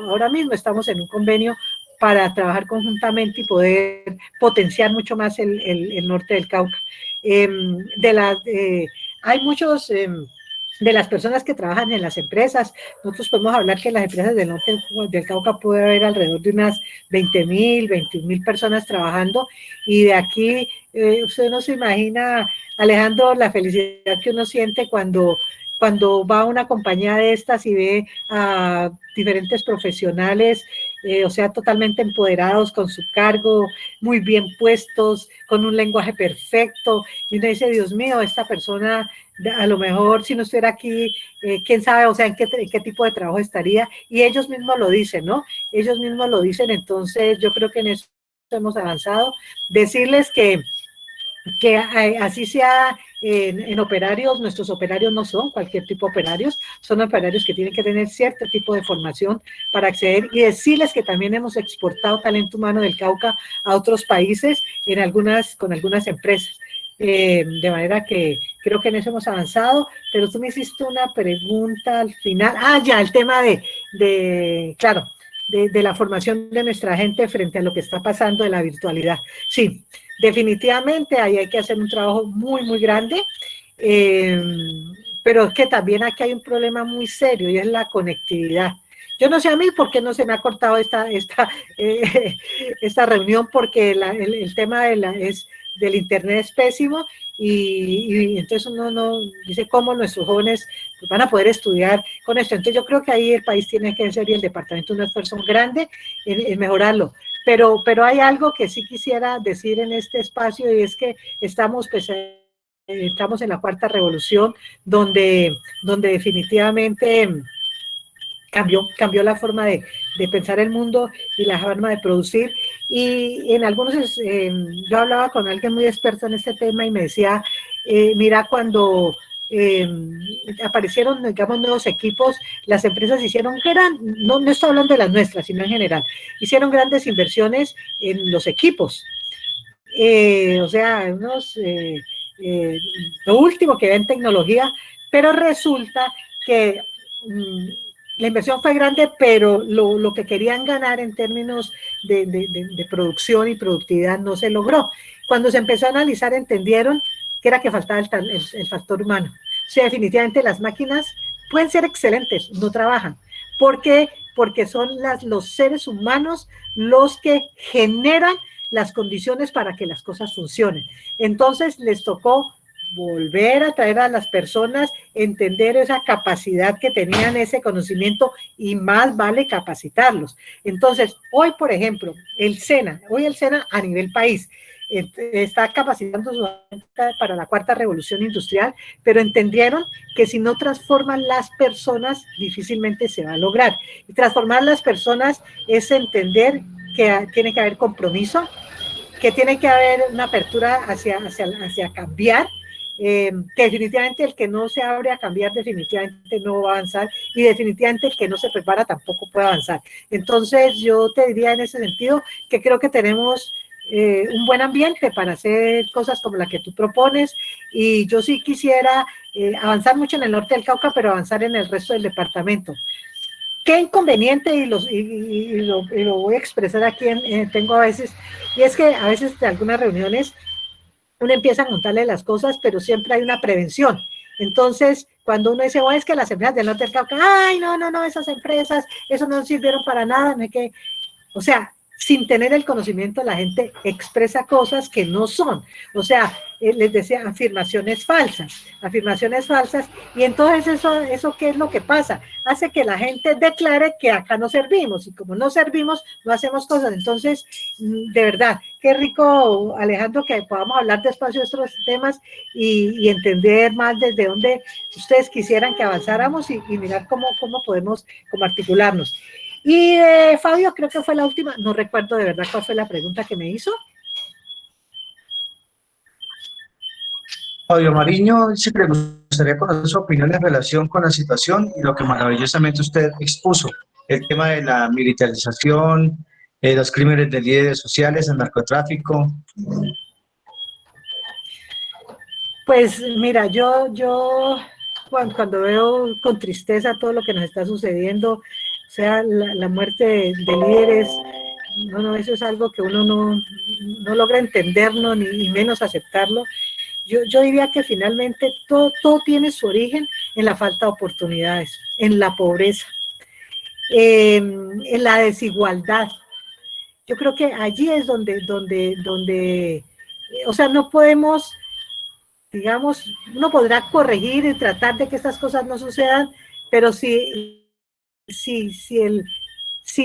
ahora mismo estamos en un convenio para trabajar conjuntamente y poder potenciar mucho más el norte del Cauca. Hay muchos de las personas que trabajan en las empresas. Nosotros podemos hablar que en las empresas del norte del Cauca puede haber alrededor de unas 20.000, 21.000 personas trabajando, y de aquí usted no se imagina, Alejandro, la felicidad que uno siente cuando va a una compañía de estas y ve a diferentes profesionales, o sea, totalmente empoderados con su cargo, muy bien puestos, con un lenguaje perfecto, y uno dice, Dios mío, esta persona, a lo mejor si no estuviera aquí, quién sabe, o sea, en qué tipo de trabajo estaría, y ellos mismos lo dicen, ¿no? Ellos mismos lo dicen, entonces yo creo que en eso hemos avanzado. Decirles que así sea en operarios, nuestros operarios no son cualquier tipo de operarios, son operarios que tienen que tener cierto tipo de formación para acceder, y decirles que también hemos exportado talento humano del Cauca a otros países con algunas empresas. De manera que creo que en eso hemos avanzado, pero tú me hiciste una pregunta al final. Ya, el tema claro, de la formación de nuestra gente frente a lo que está pasando de la virtualidad. Sí, definitivamente ahí hay que hacer un trabajo muy, muy grande, pero es que también aquí hay un problema muy serio y es la conectividad. Yo no sé a mí por qué no se me ha cortado esta reunión, porque el tema del internet es pésimo, y entonces uno no dice cómo nuestros jóvenes van a poder estudiar con esto. Entonces yo creo que ahí el país tiene que hacer, y el departamento, un esfuerzo grande en mejorarlo. Pero hay algo que sí quisiera decir en este espacio, y es que estamos en la cuarta revolución, donde definitivamente cambió la forma de pensar el mundo y la forma de producir. Y en algunos, yo hablaba con alguien muy experto en este tema y me decía, mira, cuando aparecieron, digamos, nuevos equipos, las empresas hicieron no estoy hablando de las nuestras, sino en general, hicieron grandes inversiones en los equipos. O sea, lo último que ve en tecnología, pero resulta que la inversión fue grande, pero lo que querían ganar en términos de producción y productividad no se logró. Cuando se empezó a analizar, entendieron que era que faltaba el factor humano. O sea, definitivamente las máquinas pueden ser excelentes, no trabajan. ¿Por qué? Porque son los seres humanos los que generan las condiciones para que las cosas funcionen. Entonces les tocó volver a traer a las personas, entender esa capacidad que tenían, ese conocimiento, y más vale capacitarlos. Entonces, hoy, por ejemplo, hoy el SENA a nivel país, está capacitando su gente para la cuarta revolución industrial, pero entendieron que si no transforman las personas, difícilmente se va a lograr. Y transformar las personas es entender que tiene que haber compromiso, que tiene que haber una apertura hacia cambiar, que definitivamente el que no se abre a cambiar definitivamente no va a avanzar, y definitivamente el que no se prepara tampoco puede avanzar. Entonces yo te diría en ese sentido que creo que tenemos un buen ambiente para hacer cosas como la que tú propones, y yo sí quisiera avanzar mucho en el norte del Cauca, pero avanzar en el resto del departamento. Qué inconveniente, y lo voy a expresar aquí, tengo a veces, y es que a veces de algunas reuniones uno empieza a contarle las cosas, pero siempre hay una prevención. Entonces, cuando uno dice, es que las empresas del norte del Cauca, ay, no, esas empresas, eso no sirvieron para nada, no hay que, o sea, sin tener el conocimiento, la gente expresa cosas que no son. O sea, les decía afirmaciones falsas, y entonces eso ¿qué es lo que pasa? Hace que la gente declare que acá no servimos, y como no servimos, no hacemos cosas. Entonces, de verdad, qué rico, Alejandro, que podamos hablar despacio de estos temas y entender más desde dónde ustedes quisieran que avanzáramos, y mirar cómo podemos articularnos. Y Fabio, creo que fue la última, no recuerdo de verdad cuál fue la pregunta que me hizo. Fabio Mariño dice que le gustaría conocer su opinión en relación con la situación y lo que maravillosamente usted expuso, el tema de la militarización, los crímenes de líderes sociales, el narcotráfico. Pues mira, yo cuando veo con tristeza todo lo que nos está sucediendo, o sea, la muerte de líderes, no, eso es algo que uno no logra entenderlo, ni menos aceptarlo. Yo diría que finalmente todo tiene su origen en la falta de oportunidades, en la pobreza, en la desigualdad. Yo creo que allí es donde, o sea, no podemos, digamos, uno podrá corregir y tratar de que estas cosas no sucedan, pero si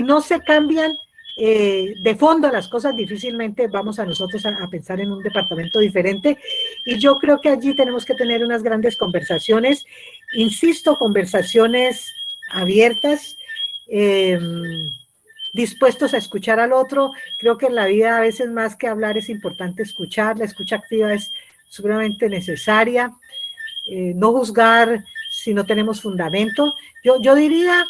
no se cambian de fondo las cosas, difícilmente vamos a nosotros a pensar en un departamento diferente. Y yo creo que allí tenemos que tener unas grandes conversaciones, insisto, conversaciones abiertas, dispuestos a escuchar al otro. Creo que en la vida a veces más que hablar es importante escuchar. La escucha activa es sumamente necesaria. No juzgar si no tenemos fundamento. Yo diría,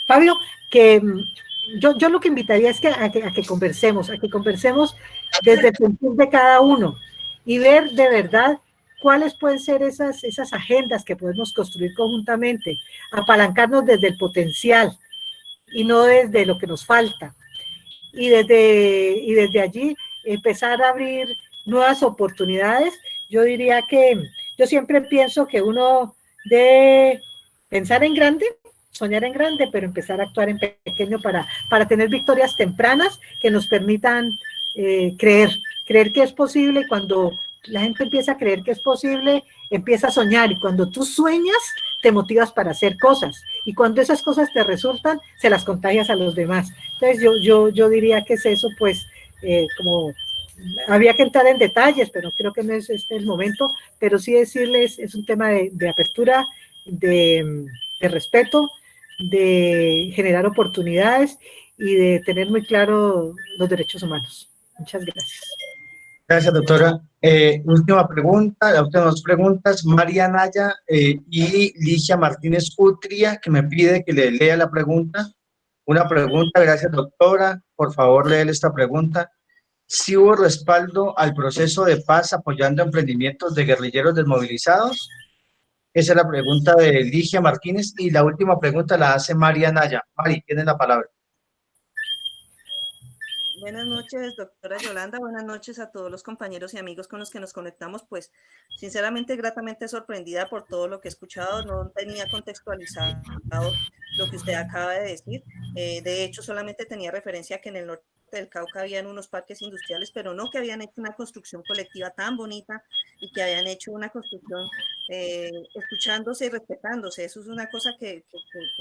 Fabio, que yo lo que invitaría es a que conversemos desde el sentir de cada uno, y ver de verdad cuáles pueden ser esas agendas que podemos construir conjuntamente, apalancarnos desde el potencial y no desde lo que nos falta, y desde allí empezar a abrir nuevas oportunidades. Yo diría que yo siempre pienso que uno debe pensar en grande, soñar en grande, pero empezar a actuar en pequeño para tener victorias tempranas que nos permitan creer que es posible. Y cuando la gente empieza a creer que es posible, empieza a soñar, y cuando tú sueñas, te motivas para hacer cosas, y cuando esas cosas te resultan, se las contagias a los demás. Entonces yo diría que es eso, pues, como habría que entrar en detalles, pero creo que no es este el momento, pero sí decirles, es un tema de apertura, de respeto, de generar oportunidades y de tener muy claro los derechos humanos. Muchas gracias. Gracias, doctora. Última pregunta, las últimas dos preguntas. María Naya y Ligia Martínez Utria, que me pide que le lea la pregunta. Una pregunta, gracias, doctora. Por favor, léele esta pregunta. ¿Sí hubo respaldo al proceso de paz apoyando emprendimientos de guerrilleros desmovilizados? Esa es la pregunta de Ligia Martínez, y la última pregunta la hace María Naya. Mari, tienes la palabra. Buenas noches, doctora Yolanda. Buenas noches a todos los compañeros y amigos con los que nos conectamos. Pues, sinceramente, gratamente sorprendida por todo lo que he escuchado. No tenía contextualizado lo que usted acaba de decir. De hecho, solamente tenía referencia a que en el norte del Cauca habían unos parques industriales, pero no que habían hecho una construcción colectiva tan bonita y que habían hecho una construcción escuchándose y respetándose. Eso es una cosa que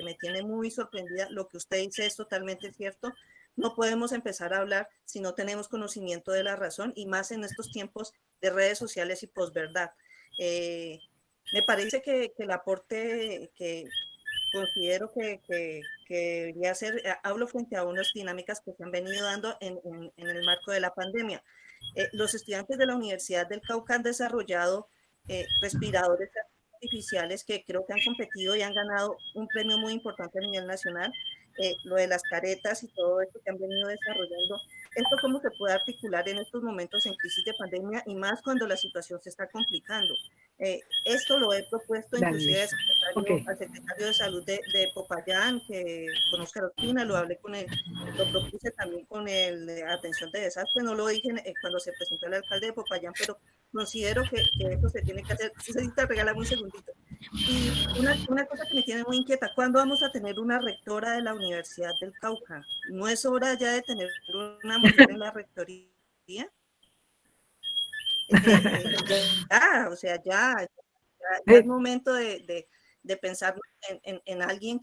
me tiene muy sorprendida. Lo que usted dice es totalmente cierto. no podemos empezar a hablar si no tenemos conocimiento de la razón, y más en estos tiempos de redes sociales y posverdad. Me parece que el aporte que considero que debería ser, hablo frente a unas dinámicas que se han venido dando en el marco de la pandemia. Los estudiantes de la Universidad del Cauca han desarrollado respiradores artificiales que creo que han competido y han ganado un premio muy importante a nivel nacional. Lo de las caretas y todo esto que han venido desarrollando. ¿Esto cómo se puede articular en estos momentos en crisis de pandemia y más cuando la situación se está complicando? Esto lo he propuesto inclusive al secretario de Salud de Popayán, que con Óscar Ospina, lo hablé con él, lo propuse también con el de Atención de Desastre, no lo dije cuando se presentó el alcalde de Popayán, pero considero que eso se tiene que hacer. Si se necesita, regálame un segundito. Y una cosa que me tiene muy inquieta, ¿cuándo vamos a tener una rectora de la Universidad del Cauca? ¿No es hora ya de tener una mujer en la rectoría? O sea, ya es momento de pensar en alguien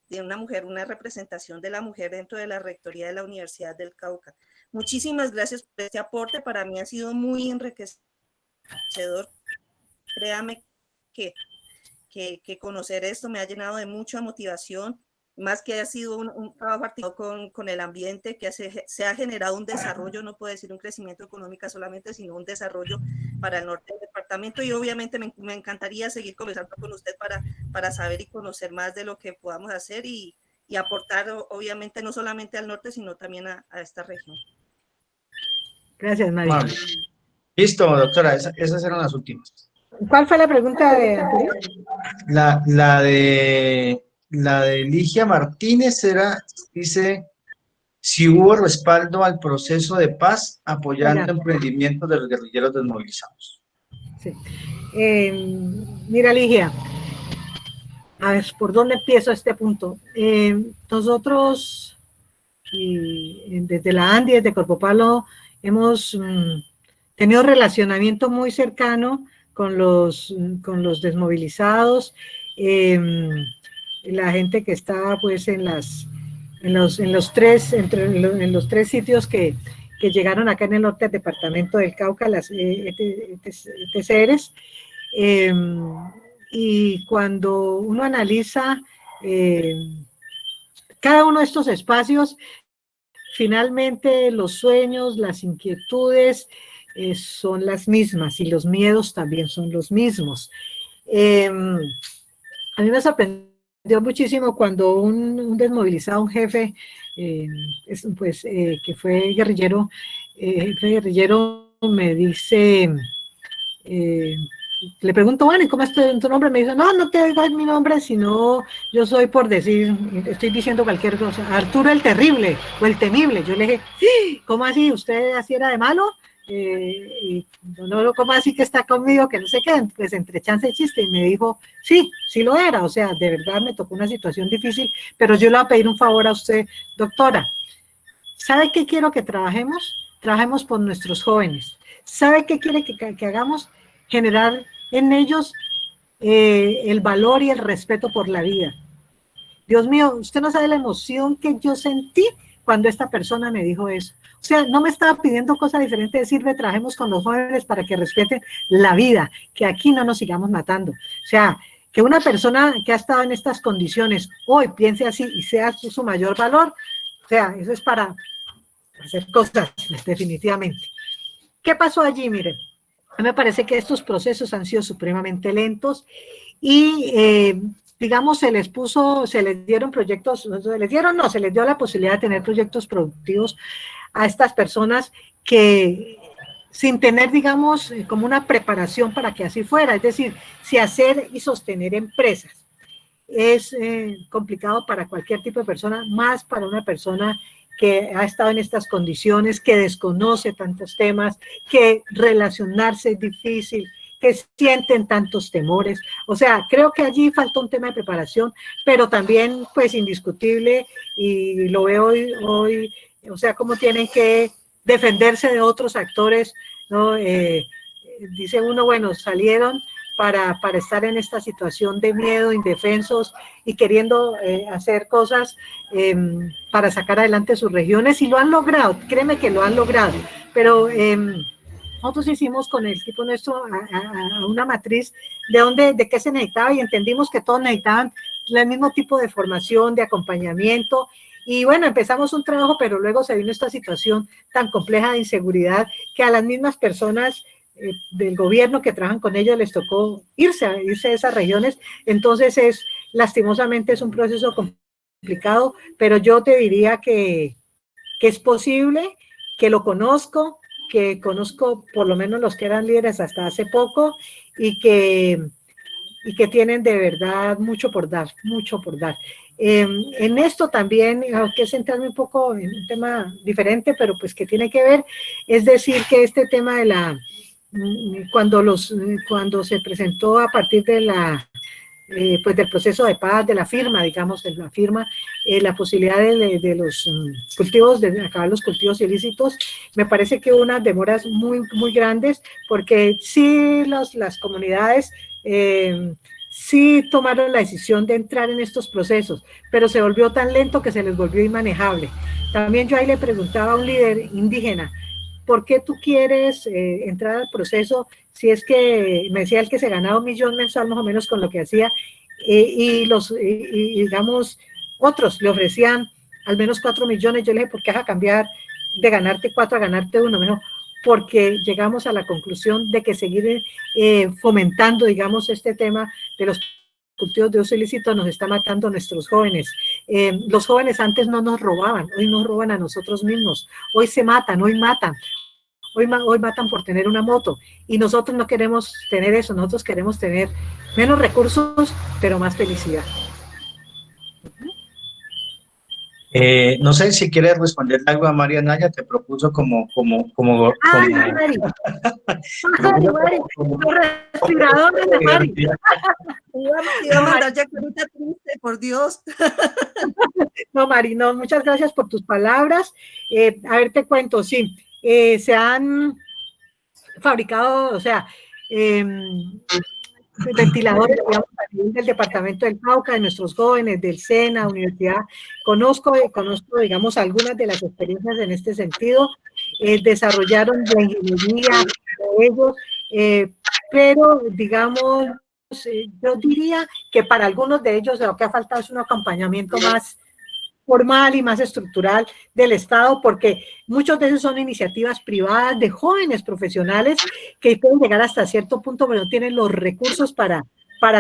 de una mujer, una representación de la mujer dentro de la rectoría de la Universidad del Cauca. Muchísimas gracias por este aporte, para mí ha sido muy enriquecedor. Créame que conocer esto me ha llenado de mucha motivación, más que ha sido un trabajo articulado con el ambiente, que se ha generado un desarrollo, no puedo decir un crecimiento económico solamente, sino un desarrollo para el norte del departamento, y obviamente me encantaría seguir conversando con usted para saber y conocer más de lo que podamos hacer y aportar, obviamente, no solamente al norte, sino también a esta región. Gracias, María. Vale. Listo, doctora, esas eran las últimas. ¿Cuál fue la pregunta anterior? La de Ligia Martínez dice, si hubo respaldo al proceso de paz apoyando emprendimientos de los guerrilleros desmovilizados. Sí. Mira, Ligia, a ver, ¿por dónde empiezo este punto? Nosotros, desde la ANDI, desde Corpopalo, hemos tenido relacionamiento muy cercano con los desmovilizados, la gente que está pues en los tres sitios que llegaron acá en el norte del departamento del Cauca, las ETCRs, y cuando uno analiza cada uno de estos espacios, finalmente los sueños, las inquietudes son las mismas y los miedos también son los mismos. A mí me sorprendió muchísimo cuando un desmovilizado, un jefe, que fue guerrillero, me dice, le pregunto, bueno, ¿y cómo es tu nombre? Me dice, no te digo mi nombre, sino yo soy, por decir, estoy diciendo cualquier cosa, Arturo el Terrible o el Temible. Yo le dije, ¿cómo así? ¿Usted así era de malo? Y no, ¿cómo así que está conmigo? Que no sé qué, pues entre chance y chiste. Y me dijo, sí lo era. O sea, de verdad me tocó una situación difícil, pero yo le voy a pedir un favor a usted, doctora. ¿Sabe qué quiero que trabajemos? Trabajemos por nuestros jóvenes. ¿Sabe qué quiere que hagamos? Generar en ellos el valor y el respeto por la vida. Dios mío, usted no sabe la emoción que yo sentí cuando esta persona me dijo eso. O sea, no me estaba pidiendo cosa diferente, decirle, trabajemos con los jóvenes para que respeten la vida, que aquí no nos sigamos matando. O sea, que una persona que ha estado en estas condiciones hoy piense así y sea su mayor valor, o sea, eso es para hacer cosas, definitivamente. ¿Qué pasó allí? Miren, a mí me parece que estos procesos han sido supremamente lentos y, digamos, se les dieron proyectos, se les dio la posibilidad de tener proyectos productivos a estas personas que, sin tener, digamos, como una preparación para que así fuera, es decir, si hacer y sostener empresas es complicado para cualquier tipo de persona, más para una persona que ha estado en estas condiciones, que desconoce tantos temas, que relacionarse es difícil, que sienten tantos temores. O sea, creo que allí falta un tema de preparación, pero también, pues, indiscutible, y lo veo hoy, o sea, cómo tienen que defenderse de otros actores, ¿no? Dice uno, bueno, salieron para estar en esta situación de miedo, indefensos y queriendo hacer cosas para sacar adelante sus regiones, y lo han logrado, créeme que lo han logrado, pero nosotros hicimos con el equipo nuestro a una matriz de qué se necesitaba, y entendimos que todos necesitaban el mismo tipo de formación, de acompañamiento, y bueno, empezamos un trabajo, pero luego se vino esta situación tan compleja de inseguridad que a las mismas personas del gobierno que trabajan con ellos les tocó irse a esas regiones. Entonces lastimosamente es un proceso complicado, pero yo te diría que es posible, que lo conozco, que conozco por lo menos los que eran líderes hasta hace poco, y que tienen de verdad mucho por dar, mucho por dar. En esto también, aunque centrarme un poco en un tema diferente, pero pues que tiene que ver, es decir, que este tema de cuando se presentó a partir de pues del proceso de paz, de la firma, digamos, de la firma, la posibilidad de los cultivos, de acabar los cultivos ilícitos, me parece que hubo unas demoras muy, muy grandes, porque sí las comunidades sí tomaron la decisión de entrar en estos procesos, pero se volvió tan lento que se les volvió inmanejable. También yo ahí le preguntaba a un líder indígena, ¿por qué tú quieres entrar al proceso si es que, me decía él que se ganaba 1 millón mensual más o menos con lo que hacía, y digamos, otros le ofrecían al menos 4 millones, yo le dije, ¿por qué vas a cambiar de ganarte 4 a ganarte 1? Mejor, porque llegamos a la conclusión de que seguir fomentando, digamos, este tema de los cultivos de uso ilícito nos está matando a nuestros jóvenes. Los jóvenes antes no nos robaban, hoy nos roban a nosotros mismos, hoy se matan, hoy matan. Hoy matan por tener una moto, y nosotros no queremos tener eso, nosotros queremos tener menos recursos, pero más felicidad. No sé si quieres responder algo a María Naya, te propuso ¡Ay, Mari! ¡Ay, los respiradores de Mari! Iba a mandar ya carita triste, por Dios. No, Mari, no, muchas gracias por tus palabras. A ver, te cuento, sí, se han fabricado, o sea, ventiladores, digamos, a nivel del departamento del Cauca, de nuestros jóvenes, del SENA, universidad. Conozco, digamos, algunas de las experiencias en este sentido. Desarrollaron la ingeniería de ellos, pero, digamos, yo diría que para algunos de ellos lo que ha faltado es un acompañamiento más formal y más estructural del Estado, porque muchos de esos son iniciativas privadas de jóvenes profesionales que pueden llegar hasta cierto punto, pero no tienen los recursos para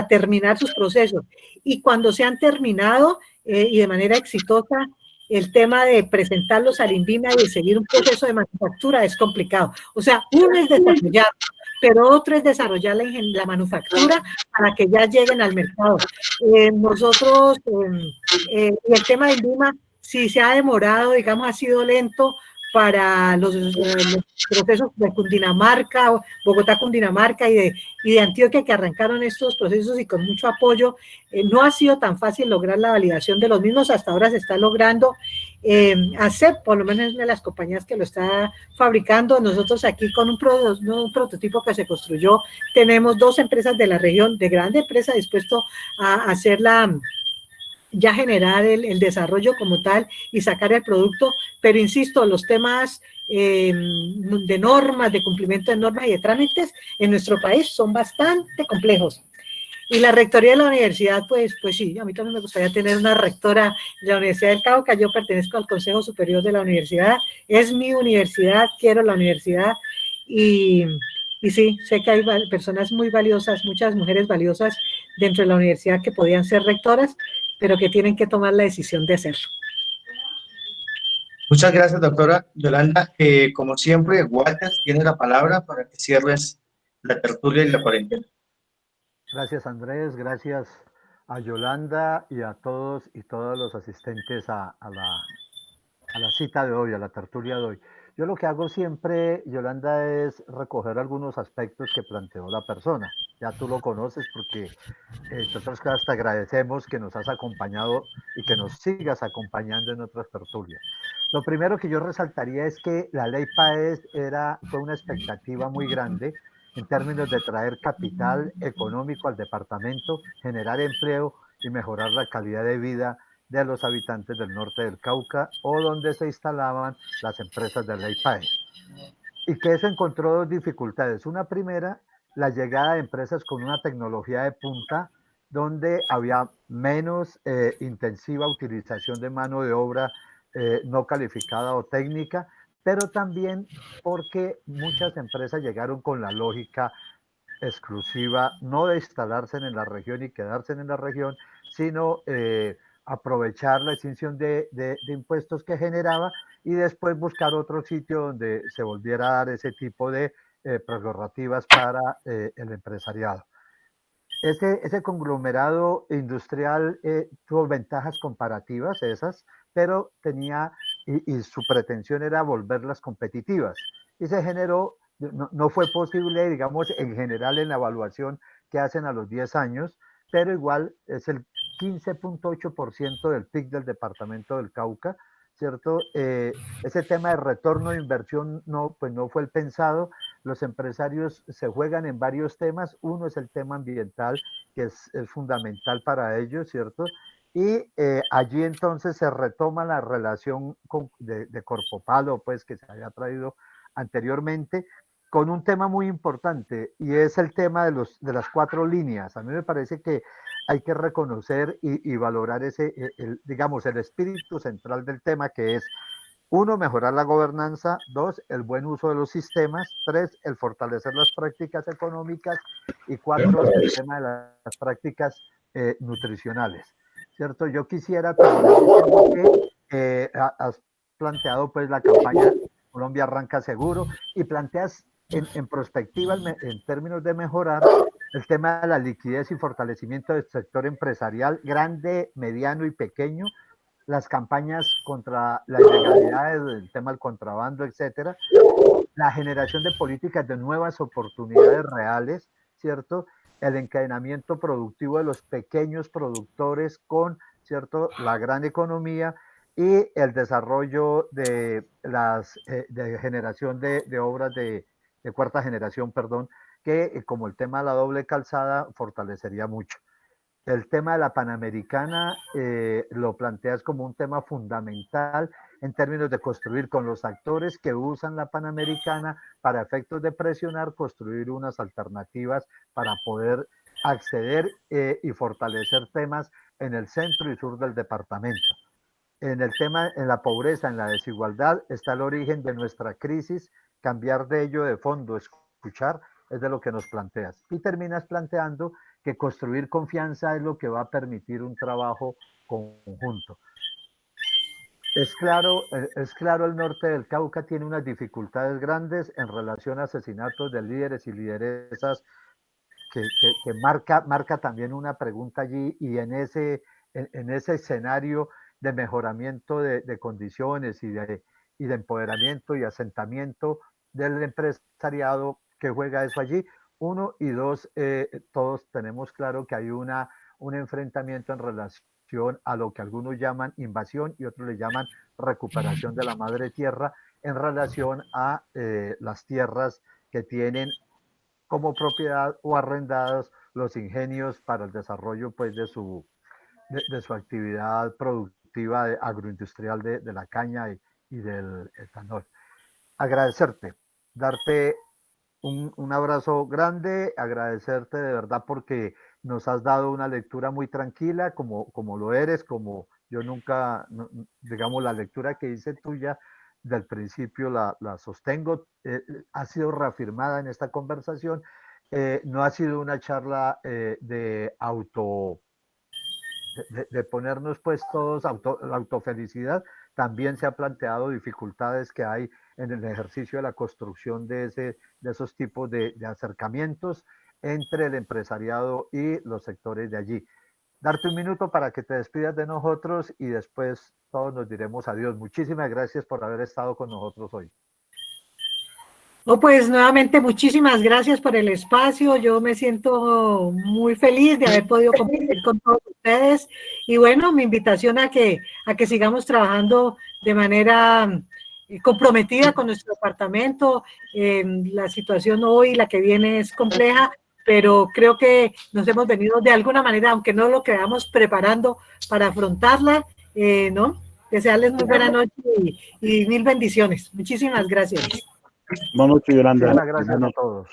terminar sus procesos. Y cuando se han terminado y de manera exitosa, el tema de presentarlos al INVIMA y de seguir un proceso de manufactura es complicado. O sea, uno es desarrollar, pero otro es desarrollar la manufactura para que ya lleguen al mercado. Nosotros, y el tema del INVIMA, si se ha demorado, digamos, ha sido lento para los procesos de Cundinamarca, Bogotá, Cundinamarca y de Antioquia, que arrancaron estos procesos y con mucho apoyo. No ha sido tan fácil lograr la validación de los mismos, hasta ahora se está logrando. ACEP, por lo menos es una de las compañías que lo está fabricando. Nosotros aquí con un prototipo que se construyó, tenemos 2 empresas de la región, de grande empresa, dispuesto a hacerla, ya generar el desarrollo como tal y sacar el producto, pero insisto, los temas de normas, de cumplimiento de normas y de trámites en nuestro país son bastante complejos. Y la rectoría de la universidad, pues sí, a mí también me gustaría tener una rectora de la Universidad del Cauca. Yo pertenezco al Consejo Superior de la Universidad, es mi universidad, quiero la universidad, y sí, sé que hay personas muy valiosas, muchas mujeres valiosas dentro de la universidad que podían ser rectoras, pero que tienen que tomar la decisión de hacerlo. Muchas gracias, doctora Yolanda. Como siempre, Walter tiene la palabra para que cierres la tertulia y la cuarentena. Gracias, Andrés, gracias a Yolanda y a todos y todas los asistentes a la cita de hoy, a la tertulia de hoy. Yo lo que hago siempre, Yolanda, es recoger algunos aspectos que planteó la persona. Ya tú lo conoces porque, entre otras cosas, te agradecemos que nos has acompañado y que nos sigas acompañando en otras tertulias. Lo primero que yo resaltaría es que la ley PAES fue una expectativa muy grande en términos de traer capital económico al departamento, generar empleo y mejorar la calidad de vida de los habitantes del norte del Cauca o donde se instalaban las empresas de Ley PAE. Y que eso encontró dos dificultades. Una primera, la llegada de empresas con una tecnología de punta donde había menos intensiva utilización de mano de obra no calificada o técnica, pero también porque muchas empresas llegaron con la lógica exclusiva, no de instalarse en la región y quedarse en la región, sino aprovechar la extinción de impuestos que generaba y después buscar otro sitio donde se volviera a dar ese tipo de prerrogativas para el empresariado. Ese conglomerado industrial tuvo ventajas comparativas esas, pero tenía, y su pretensión era volverlas competitivas. Y se generó, no fue posible, digamos, en general en la evaluación que hacen a los 10 años, pero igual es el 15.8% del PIB del departamento del Cauca, ¿cierto? Ese tema de retorno de inversión pues no fue el pensado. Los empresarios se juegan en varios temas. Uno es el tema ambiental, que es fundamental para ellos, ¿cierto? Y allí entonces se retoma la relación de Corpopalo, pues, que se había traído anteriormente, con un tema muy importante, y es el tema de las 4 líneas. A mí me parece que hay que reconocer y valorar digamos, el espíritu central del tema, que es 1, mejorar la gobernanza; 2, el buen uso de los sistemas; 3, el fortalecer las prácticas económicas; y 4, el tema de las prácticas nutricionales, ¿cierto? Yo quisiera que has planteado pues la campaña Colombia Arranca Seguro, y planteas en perspectiva, en términos de mejorar el tema de la liquidez y fortalecimiento del sector empresarial, grande, mediano y pequeño, las campañas contra la ilegalidad, el tema del contrabando, etcétera, la generación de políticas de nuevas oportunidades reales, ¿cierto? El encadenamiento productivo de los pequeños productores con, ¿cierto?, la gran economía, y el desarrollo de de generación de obras de cuarta generación, perdón, que como el tema de la doble calzada fortalecería mucho. El tema de la Panamericana lo planteas como un tema fundamental en términos de construir con los actores que usan la Panamericana para efectos de presionar, construir unas alternativas para poder acceder y fortalecer temas en el centro y sur del departamento. En el tema, en la pobreza, en la desigualdad, está el origen de nuestra crisis. Cambiar de ello de fondo, escuchar, es de lo que nos planteas. Y terminas planteando que construir confianza es lo que va a permitir un trabajo conjunto. Es claro, el norte del Cauca tiene unas dificultades grandes en relación a asesinatos de líderes y lideresas que marca también una pregunta allí, y en ese escenario de mejoramiento de condiciones y de empoderamiento y asentamiento del empresariado, que juega eso allí. 1, y 2, todos tenemos claro que hay un enfrentamiento en relación a lo que algunos llaman invasión y otros le llaman recuperación de la madre tierra en relación a las tierras que tienen como propiedad o arrendados los ingenios para el desarrollo pues de su actividad productiva agroindustrial de la caña y del etanol. Agradecerte, darte un abrazo grande, agradecerte de verdad porque nos has dado una lectura muy tranquila, como lo eres, como yo nunca, digamos, la lectura que hice tuya del principio la sostengo, ha sido reafirmada en esta conversación, no ha sido una charla de ponernos pues todos la autofelicidad. También se ha planteado dificultades que hay en el ejercicio de la construcción de esos tipos de acercamientos entre el empresariado y los sectores de allí. Darte un minuto para que te despidas de nosotros y después todos nos diremos adiós. Muchísimas gracias por haber estado con nosotros hoy. Pues nuevamente muchísimas gracias por el espacio. Yo me siento muy feliz de haber podido compartir con todos ustedes, y bueno, mi invitación a que sigamos trabajando de manera comprometida con nuestro departamento. La situación hoy, la que viene, es compleja, pero creo que nos hemos venido de alguna manera, aunque no lo quedamos preparando para afrontarla, ¿no? Desearles muy buena noche y mil bendiciones. Muchísimas gracias. Buenas noches, Yolanda. Muchas gracias a todos.